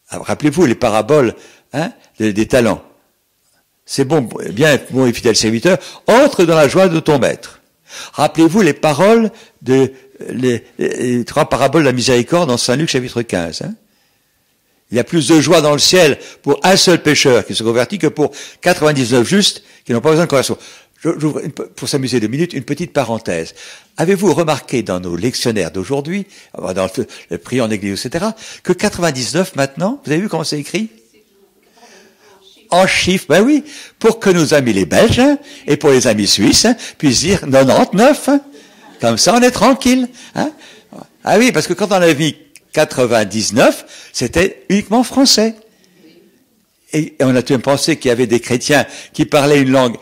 Alors, rappelez-vous les paraboles, hein, des talents. C'est bon, bien, bon et fidèle serviteur, entre dans la joie de ton maître. Rappelez-vous les paroles les 3 paraboles de la miséricorde dans Saint Luc chapitre 15. Hein. Il y a plus de joie dans le ciel pour un seul pécheur qui se convertit que pour 99 justes qui n'ont pas besoin de conversion. J'ouvre, pour s'amuser 2 minutes, une petite parenthèse. Avez-vous remarqué dans nos lectionnaires d'aujourd'hui, dans le prix en église, etc., que 99 maintenant, vous avez vu comment c'est écrit ? En chiffres, ben oui, pour que nos amis les Belges, hein, et pour les amis suisses, hein, puissent dire 99, hein. Comme ça on est tranquille. Hein. Ah oui, parce que quand on a vu 99, c'était uniquement français. Et on a même pensé qu'il y avait des chrétiens qui parlaient une langue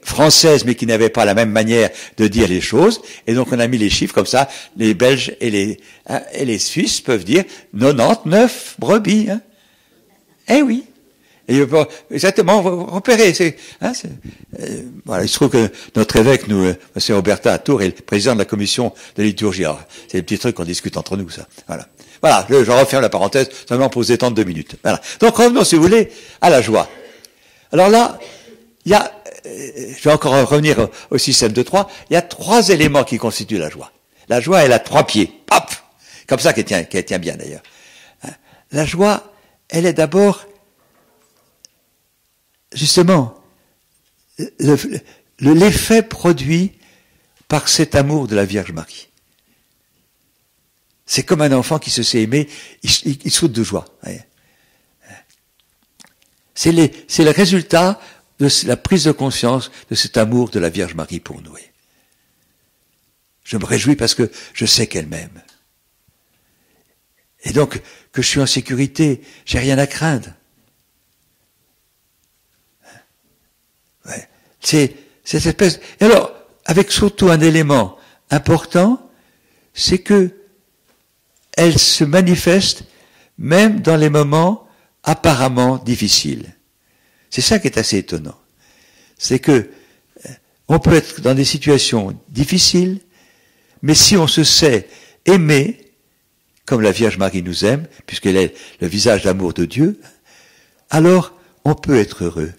française, mais qui n'avaient pas la même manière de dire les choses, et donc on a mis les chiffres comme ça, les Belges et les Suisses peuvent dire 99 brebis. Hein. Eh oui. Et exactement, repérez, voilà, il se trouve que notre évêque, M. Roberta à Tours, est le président de la commission de liturgie. Alors, c'est des petits trucs qu'on discute entre nous, ça. Voilà. Voilà, je referme la parenthèse, seulement pour vous étendre 2 minutes. Voilà. Donc, revenons, si vous voulez, à la joie. Alors là, il y a, je vais encore revenir au système de 3, il y a 3 éléments qui constituent la joie. La joie, elle a 3 pieds. Hop! Comme ça qu'elle tient bien, d'ailleurs. La joie, elle est d'abord, justement, l'effet produit par cet amour de la Vierge Marie. C'est comme un enfant qui se sait aimer, il saute de joie. C'est le résultat de la prise de conscience de cet amour de la Vierge Marie pour nous. Je me réjouis parce que je sais qu'elle m'aime. Et donc, que je suis en sécurité, j'ai rien à craindre. Ouais. C'est cette espèce. Et alors, avec surtout un élément important, c'est que elle se manifeste même dans les moments apparemment difficiles. C'est ça qui est assez étonnant. C'est que on peut être dans des situations difficiles, mais si on se sait aimer, comme la Vierge Marie nous aime, puisqu'elle est le visage d'amour de Dieu, alors on peut être heureux.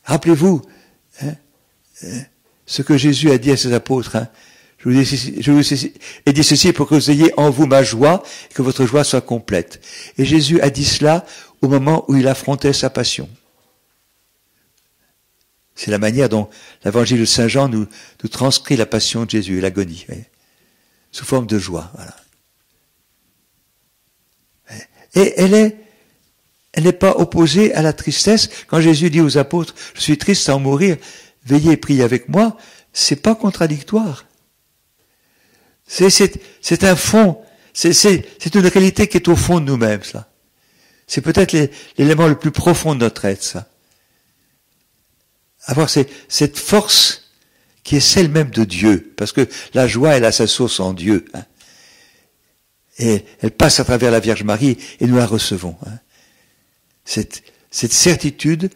Rappelez-vous ce que Jésus a dit à ses apôtres. Je vous ai dit ceci pour que vous ayez en vous ma joie et que votre joie soit complète. Et Jésus a dit cela au moment où il affrontait sa passion. C'est la manière dont l'évangile de Saint Jean nous transcrit la passion de Jésus, l'agonie, sous forme de joie. Voilà. Et elle n'est pas opposée à la tristesse. Quand Jésus dit aux apôtres, je suis triste à en mourir, veillez et priez avec moi, c'est pas contradictoire. C'est un fond, c'est une réalité qui est au fond de nous-mêmes, ça. C'est peut-être l'élément le plus profond de notre être, ça. Avoir cette force qui est celle même de Dieu, parce que la joie, elle a sa source en Dieu, hein. Et elle passe à travers la Vierge Marie, et nous la recevons, hein. Cette certitude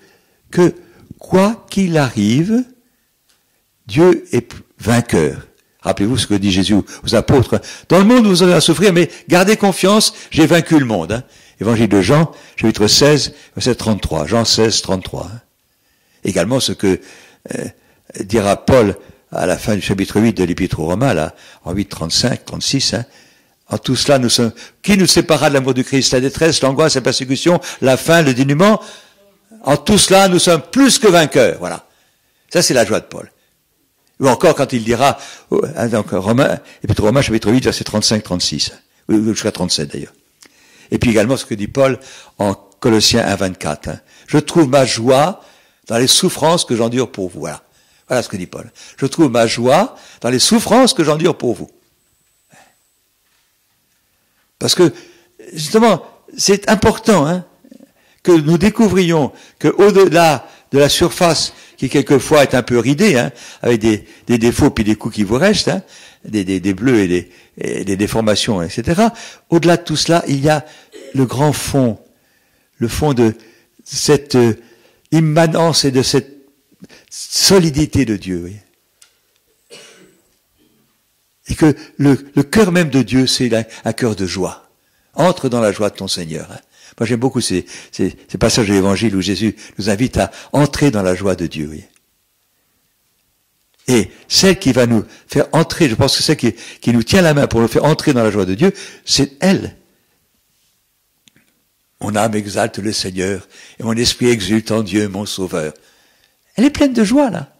que, quoi qu'il arrive, Dieu est vainqueur. Rappelez-vous ce que dit Jésus aux apôtres. Dans le monde, vous aurez à souffrir, mais gardez confiance, j'ai vaincu le monde, hein. Évangile de Jean, chapitre 16, verset 33. Jean 16, 33. Hein. Également ce que dira Paul à la fin du chapitre 8 de l'Épître aux Romains, là, en 8, 35, 36. Hein. En tout cela, nous sommes... Qui nous séparera de l'amour du Christ? La détresse, l'angoisse, la persécution, la faim, le dénuement. En tout cela, nous sommes plus que vainqueurs. Voilà. Ça, c'est la joie de Paul. Ou encore quand il dira, donc Épître aux Romains, chapitre 8, verset 35, 36. Ou jusqu'à 37 d'ailleurs. Et puis également ce que dit Paul en Colossiens 1, 24. Hein. Je trouve ma joie dans les souffrances que j'endure pour vous. Voilà. Voilà ce que dit Paul. Je trouve ma joie dans les souffrances que j'endure pour vous. Parce que, justement, c'est important, hein, que nous découvrions que au-delà de la surface, qui quelquefois est un peu ridée, hein, avec des défauts puis des coups qui vous restent, hein, des bleus et des déformations, etc. Au-delà de tout cela, il y a le grand fond, le fond de cette immanence et de cette solidité de Dieu. Oui. Et que le cœur même de Dieu, c'est un cœur de joie. Entre dans la joie de ton Seigneur. Hein. Moi, j'aime beaucoup ces passages de l'Évangile où Jésus nous invite à entrer dans la joie de Dieu. Oui. Et celle qui va nous faire entrer, je pense que celle qui nous tient la main pour nous faire entrer dans la joie de Dieu, c'est elle. Mon âme exalte le Seigneur, et mon esprit exulte en Dieu, mon Sauveur. Elle est pleine de joie, là.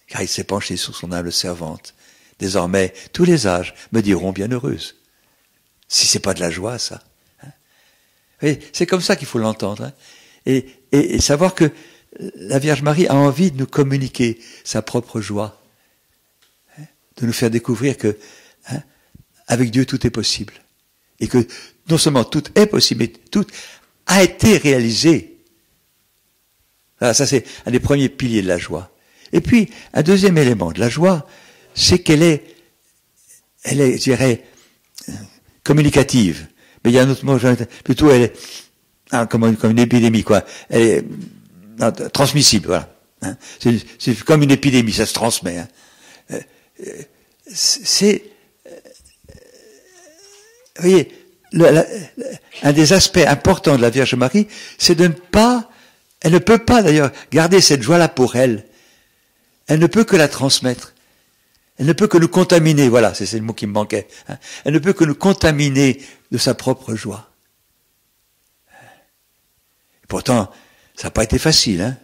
Car il s'est penché sur son humble servante. Désormais, tous les âges me diront bienheureuse. Si c'est pas de la joie, ça. Hein. Oui, c'est comme ça qu'il faut l'entendre. Hein. Et savoir que la Vierge Marie a envie de nous communiquer sa propre joie. Hein, de nous faire découvrir que, hein, avec Dieu, tout est possible. Et que, non seulement tout est possible, mais tout a été réalisé. Alors, ça, c'est un des premiers piliers de la joie. Et puis, un deuxième élément de la joie, c'est qu'elle est, je dirais, communicative. Mais il y a un autre mot, plutôt elle est comme une épidémie, quoi. Elle est transmissible, voilà. Hein. C'est comme une épidémie, ça se transmet. Hein. C'est, vous voyez, un des aspects importants de la Vierge Marie, c'est de ne pas, elle ne peut pas d'ailleurs garder cette joie-là pour elle. Elle ne peut que la transmettre. Elle ne peut que nous contaminer, voilà, c'est le mot qui me manquait. Hein. Elle ne peut que nous contaminer de sa propre joie. Et pourtant, ça n'a pas été facile, hein.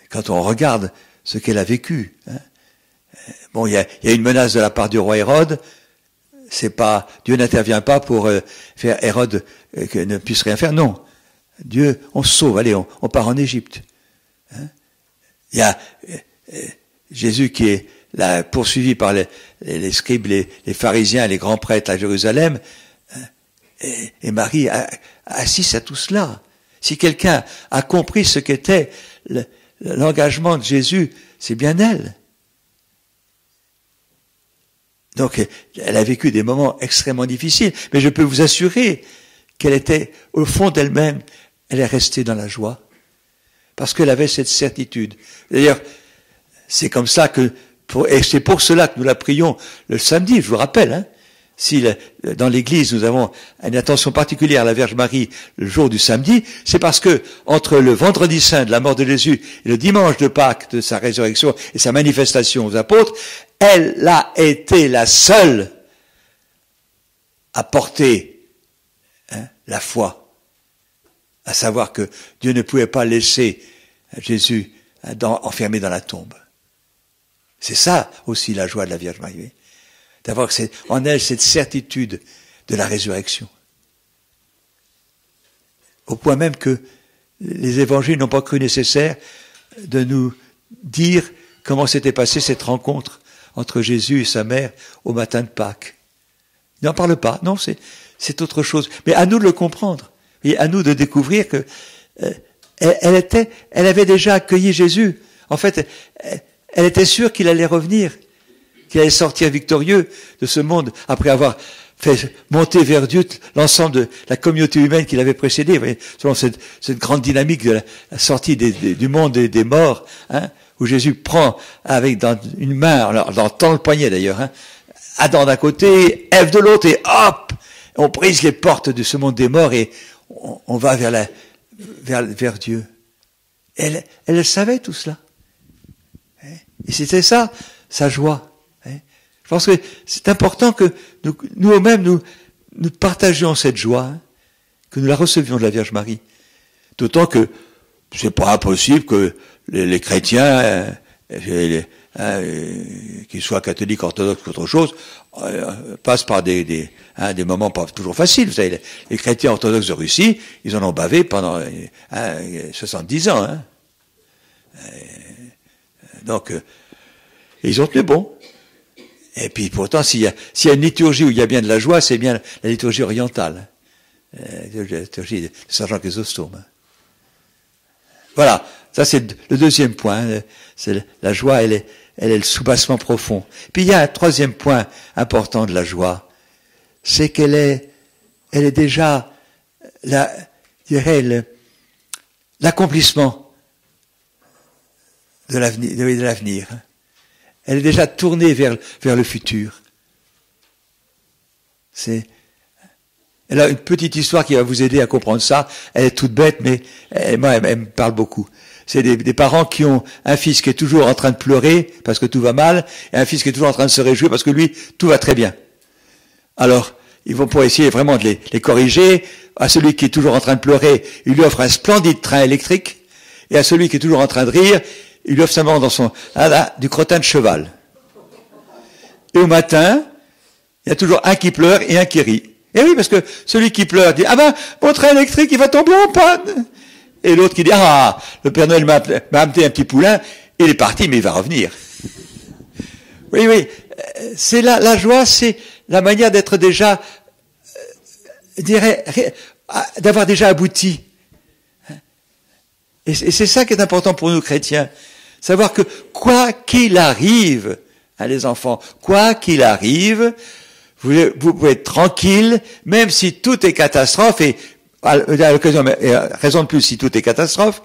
Quand on regarde ce qu'elle a vécu. Hein. Bon, il y a une menace de la part du roi Hérode. Dieu n'intervient pas pour faire Hérode que ne puisse rien faire. Non, Dieu, on se sauve. Allez, on part en Égypte. Hein. Il y a Jésus qui est là, poursuivi par les scribes, les pharisiens, les grands prêtres à Jérusalem, et Marie assiste à tout cela. Si quelqu'un a compris ce qu'était l'engagement de Jésus, c'est bien elle. Donc, elle a vécu des moments extrêmement difficiles, mais je peux vous assurer qu'elle était, au fond d'elle-même, elle est restée dans la joie, parce qu'elle avait cette certitude. D'ailleurs, c'est comme ça et c'est pour cela que nous la prions le samedi, je vous rappelle, hein. Si dans l'église nous avons une attention particulière à la Vierge Marie le jour du samedi, c'est parce que entre le vendredi saint de la mort de Jésus et le dimanche de Pâques de sa résurrection et sa manifestation aux apôtres, elle a été la seule à porter la foi, à savoir que Dieu ne pouvait pas laisser Jésus enfermé dans la tombe. C'est ça aussi la joie de la Vierge Marie, d'avoir en elle cette certitude de la résurrection. Au point même que les évangiles n'ont pas cru nécessaire de nous dire comment s'était passée cette rencontre entre Jésus et sa mère au matin de Pâques. Ils n'en parlent pas, non, c'est autre chose. Mais à nous de le comprendre, et à nous de découvrir que elle avait déjà accueilli Jésus. En fait, elle était sûre qu'il allait revenir, qu'il allait sortir victorieux de ce monde après avoir fait monter vers Dieu l'ensemble de la communauté humaine qui l'avait précédé. Vous voyez, selon cette grande dynamique de la sortie du monde des morts, où Jésus prend dans une main, alors dans tant le poignet d'ailleurs, Adam d'un côté, Ève de l'autre, et hop, on brise les portes de ce monde des morts et on va vers Dieu. Elle savait tout cela. Et c'était ça, sa joie. Je pense que c'est important que nous-mêmes, nous partagions cette joie, que nous la recevions de la Vierge Marie. D'autant que c'est pas impossible que les chrétiens, qu'ils soient catholiques, orthodoxes ou autre chose, passent par des moments pas toujours faciles. Vous savez, les chrétiens orthodoxes de Russie, ils en ont bavé pendant 70 ans. Donc, ils ont tenu bon. Et puis pourtant, s'il y a une liturgie où il y a bien de la joie, c'est bien la liturgie orientale. La liturgie de Saint Jean Chrysostome. Voilà, ça c'est le deuxième point. C'est la joie, elle est le soubassement profond. Puis il y a un troisième point important de la joie, c'est qu'elle est déjà l'accomplissement de l'avenir. Elle est déjà tournée vers le futur. Elle a une petite histoire qui va vous aider à comprendre ça. Elle est toute bête, mais elle me parle beaucoup. C'est des parents qui ont un fils qui est toujours en train de pleurer parce que tout va mal, et un fils qui est toujours en train de se réjouir parce que lui, tout va très bien. Alors, ils vont pour essayer vraiment de les corriger. À celui qui est toujours en train de pleurer, il lui offre un splendide train électrique, et à celui qui est toujours en train de rire, il lui offre simplement du crottin de cheval. Et au matin, il y a toujours un qui pleure et un qui rit. Et oui, parce que celui qui pleure dit, mon train électrique, il va tomber en panne. Et l'autre qui dit, le Père Noël m'a amené un petit poulain, il est parti, mais il va revenir. Oui, c'est la joie, c'est la manière d'être déjà, d'avoir déjà abouti. Et c'est ça qui est important pour nous chrétiens. Savoir que quoi qu'il arrive, les enfants, quoi qu'il arrive, vous pouvez être tranquille, même si tout est catastrophe, et à l'occasion, raison de plus, si tout est catastrophe,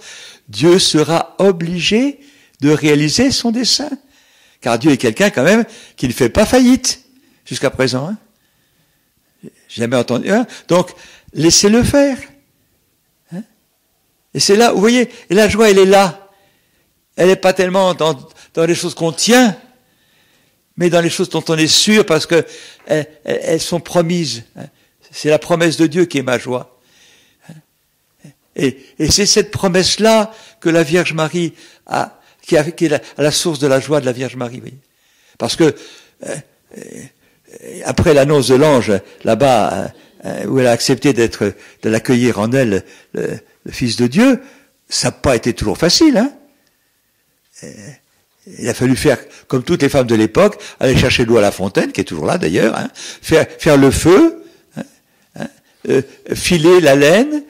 Dieu sera obligé de réaliser son dessein. Car Dieu est quelqu'un quand même qui ne fait pas faillite jusqu'à présent. Jamais entendu. Donc, laissez-le faire. Et c'est là, vous voyez, et la joie, elle est là. Elle n'est pas tellement dans les choses qu'on tient, mais dans les choses dont on est sûr, parce que elles sont promises. C'est la promesse de Dieu qui est ma joie. Et c'est cette promesse-là que la Vierge Marie qui est la source de la joie de la Vierge Marie. Vous voyez. Parce que après l'annonce de l'ange, là-bas, où elle a accepté de l'accueillir en elle, le Fils de Dieu, ça n'a pas été toujours facile, Il a fallu faire, comme toutes les femmes de l'époque, aller chercher l'eau à la fontaine, qui est toujours là d'ailleurs, faire le feu, filer la laine,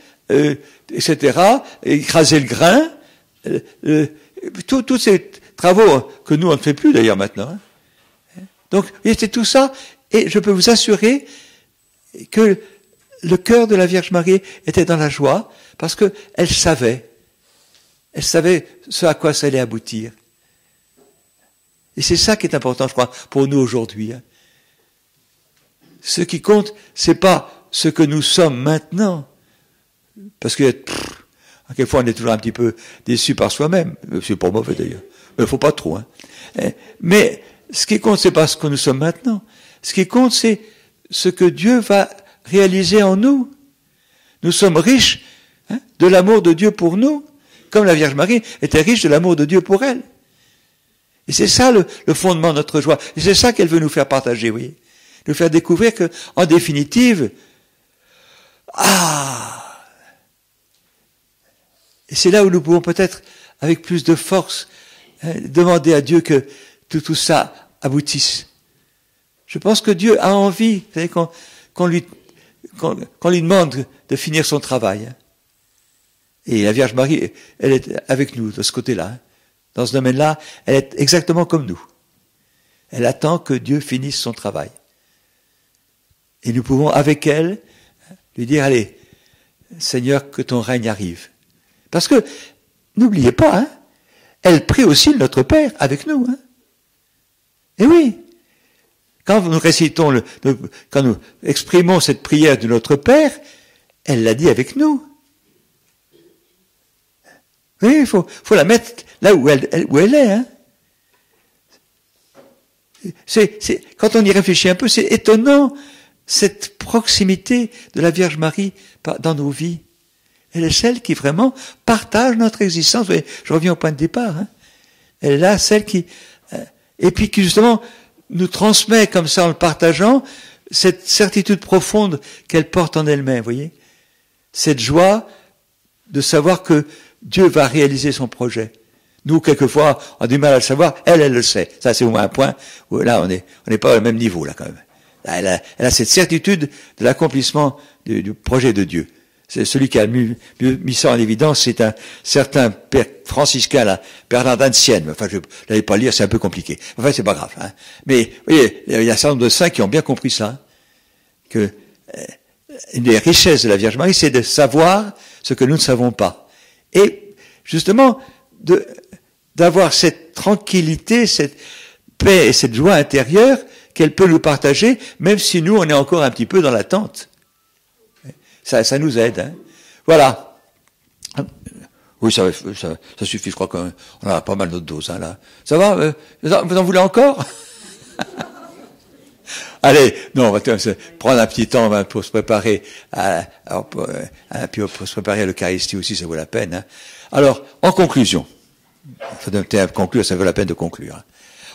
etc., écraser le grain, tous ces travaux que nous on ne fait plus d'ailleurs maintenant. Donc, c'était tout ça, et je peux vous assurer que le cœur de la Vierge Marie était dans la joie, parce que elle savait ce à quoi ça allait aboutir. Et c'est ça qui est important, je crois, pour nous aujourd'hui. Ce qui compte, c'est pas ce que nous sommes maintenant, parce que quelquefois on est toujours un petit peu déçu par soi-même. C'est pas mauvais d'ailleurs, mais il faut pas trop. Mais ce qui compte, c'est pas ce que nous sommes maintenant. Ce qui compte, c'est ce que Dieu va réaliser en nous. Nous sommes riches de l'amour de Dieu pour nous, comme la Vierge Marie était riche de l'amour de Dieu pour elle. Et c'est ça le fondement de notre joie. Et c'est ça qu'elle veut nous faire partager, vous voyez. Nous faire découvrir que, en définitive, et c'est là où nous pouvons peut-être, avec plus de force, demander à Dieu que tout ça aboutisse. Je pense que Dieu a envie, vous savez, qu'on lui demande de finir son travail. Et la Vierge Marie, elle est avec nous de ce côté-là. Dans ce domaine-là, elle est exactement comme nous. Elle attend que Dieu finisse son travail. Et nous pouvons, avec elle, lui dire, allez, Seigneur, que ton règne arrive. Parce que, n'oubliez pas, elle prie aussi notre Père avec nous. Et oui, quand nous récitons, quand nous exprimons cette prière de notre Père, elle l'a dit avec nous. Oui, il faut la mettre là où elle est. Quand on y réfléchit un peu, c'est étonnant, cette proximité de la Vierge Marie dans nos vies. Elle est celle qui vraiment partage notre existence. Je reviens au point de départ. Elle est là, celle qui... et puis qui justement nous transmet comme ça en le partageant cette certitude profonde qu'elle porte en elle-même, vous voyez. Cette joie de savoir que Dieu va réaliser son projet. Nous, quelquefois, on a du mal à le savoir. Elle le sait. Ça, c'est au moins un point où là, on n'est pas au même niveau, là, quand même. Elle a cette certitude de l'accomplissement du projet de Dieu. C'est celui qui a mis ça en évidence, c'est un certain père franciscain, là, Bernardin de Sienne. Enfin, je n'allais pas lire, c'est un peu compliqué. Enfin, c'est pas grave. Mais, vous voyez, il y a un certain nombre de saints qui ont bien compris ça. Que une des richesses de la Vierge Marie, c'est de savoir ce que nous ne savons pas. Et, justement, d'avoir cette tranquillité, cette paix et cette joie intérieure qu'elle peut nous partager, même si nous, on est encore un petit peu dans l'attente. Ça nous aide. Voilà. Oui, ça suffit, je crois qu'on a pas mal d'autres doses. Là. Ça va vous en voulez encore? Allez, non, on va prendre un petit temps pour se préparer pour se préparer à l'Eucharistie aussi, ça vaut la peine. Alors, en conclusion, conclure, ça vaut la peine de conclure.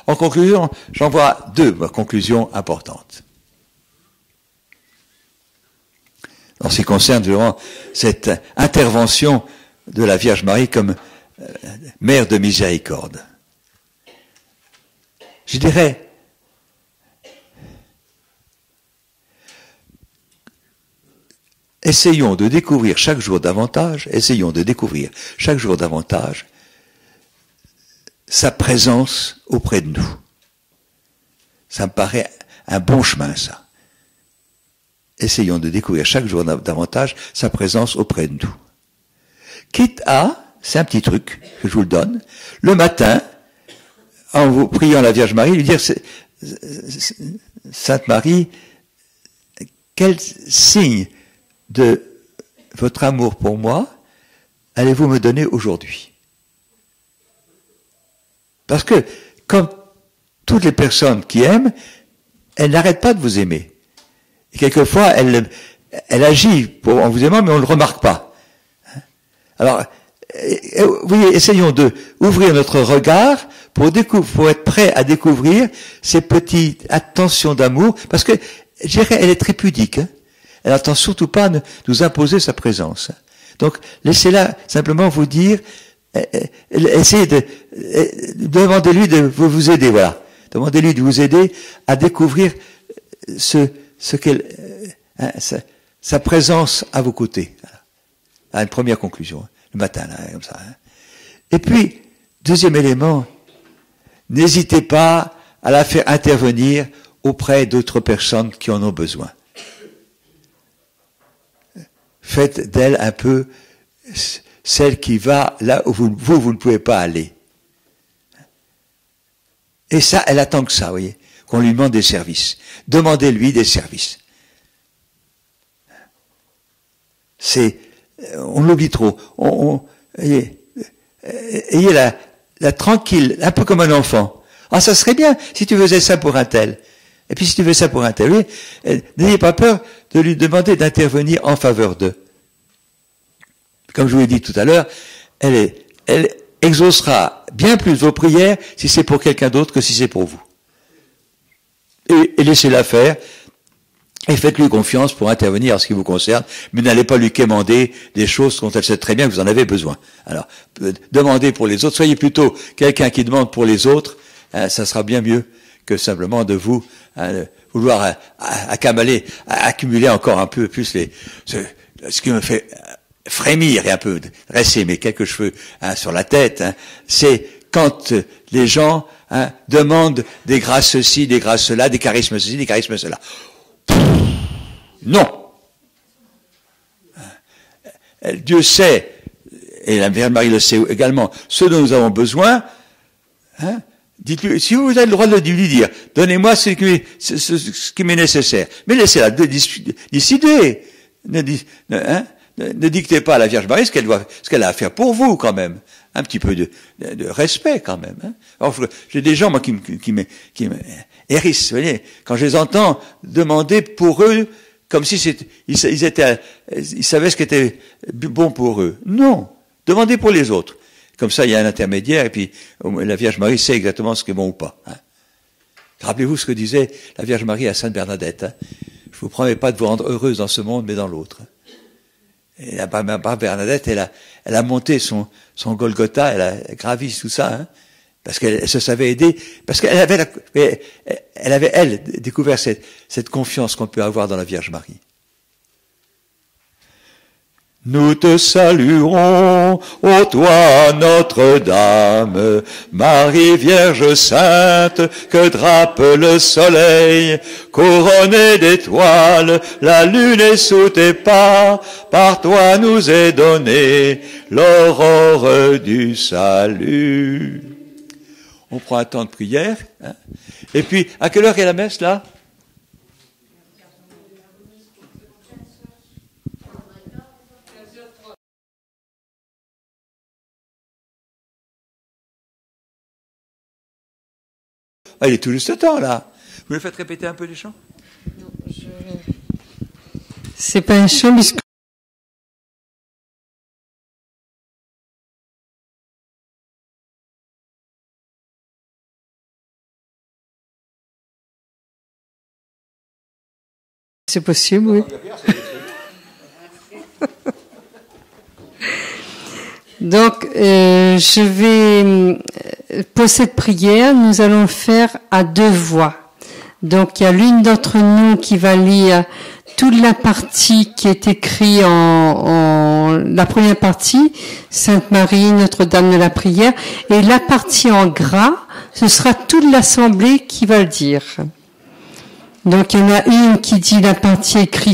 En conclusion, j'en vois deux conclusions importantes. En ce qui concerne vraiment cette intervention de la Vierge Marie comme mère de miséricorde. Je dirais, essayons de découvrir chaque jour davantage sa présence auprès de nous. Ça me paraît un bon chemin, ça. Essayons de découvrir chaque jour davantage sa présence auprès de nous. Quitte à, c'est un petit truc que je vous le donne, le matin, en vous priant la Vierge Marie, lui dire, Sainte Marie, quel signe de votre amour pour moi allez-vous me donner aujourd'hui? Parce que, comme toutes les personnes qui aiment, elles n'arrêtent pas de vous aimer. Et quelquefois, elle agit en vous aimant, mais on ne le remarque pas. Alors, vous voyez, essayons de ouvrir notre regard pour être prêt à découvrir ces petites attentions d'amour, parce que, je dirais, elle est très pudique. Elle n'entend surtout pas nous imposer sa présence. Donc, laissez-la simplement vous dire, essayez demandez-lui de vous aider, voilà. Demandez-lui de vous aider à découvrir sa présence à vos côtés. Voilà. Une première conclusion, le matin, là, comme ça. Et puis, deuxième élément, n'hésitez pas à la faire intervenir auprès d'autres personnes qui en ont besoin. Faites d'elle un peu celle qui va là où vous ne pouvez pas aller. Et ça, elle attend que ça, vous voyez, qu'on lui demande des services. Demandez-lui des services. On l'oublie trop. Ayez la tranquille, un peu comme un enfant. Ah, ça serait bien si tu faisais ça pour un tel. Et puis si tu fais ça pour un tel, oui, n'ayez pas peur de lui demander d'intervenir en faveur d'eux. comme je vous l'ai dit tout à l'heure, elle exaucera bien plus vos prières si c'est pour quelqu'un d'autre que si c'est pour vous. Et laissez-la faire, et faites-lui confiance pour intervenir en ce qui vous concerne, mais n'allez pas lui quémander des choses dont elle sait très bien que vous en avez besoin. Alors, demandez pour les autres, soyez plutôt quelqu'un qui demande pour les autres, ça sera bien mieux que simplement de vous vouloir accumuler encore un peu plus ce qui me fait frémir et un peu dresser mes quelques cheveux sur la tête, c'est quand les gens demandent des grâces ceci, des grâces cela, des charismes ceci, des charismes cela. Non. Dieu sait, et la Vierge Marie le sait également, ce dont nous avons besoin. Dites-lui, si vous avez le droit de lui dire, donnez-moi ce qui m'est nécessaire. Mais laissez-la décider. Ne dictez pas à la Vierge Marie ce qu'elle a à faire pour vous, quand même. Un petit peu de respect, quand même. Alors, j'ai des gens, moi, qui me hérissent, vous voyez, quand je les entends demander pour eux, comme si ils savaient ce qui était bon pour eux. Non. Demandez pour les autres. Comme ça, il y a un intermédiaire, et puis la Vierge Marie sait exactement ce qui est bon ou pas. Rappelez-vous ce que disait la Vierge Marie à Sainte Bernadette. Je vous promets pas de vous rendre heureuse dans ce monde, mais dans l'autre. Et la Bernadette, elle a monté son Golgotha, elle a gravi tout ça, parce qu'elle se savait aider, parce qu'elle avait elle découvert cette confiance qu'on peut avoir dans la Vierge Marie. Nous te saluons, ô toi Notre-Dame, Marie Vierge Sainte, que drape le soleil, couronnée d'étoiles, la lune est sous tes pas, par toi nous est donnée l'aurore du salut. On prend un temps de prière, et puis, à quelle heure est la messe, là? Ah, il est tout juste le temps, là. Vous le faites répéter un peu les chants? Non, c'est pas un chant, puisque... C'est possible, oui. Donc, je vais, pour cette prière, nous allons le faire à deux voix. Donc, il y a l'une d'entre nous qui va lire toute la partie qui est écrite en la première partie, Sainte Marie, Notre-Dame de la prière, et la partie en gras, ce sera toute l'assemblée qui va le dire. Donc, il y en a une qui dit la partie écrite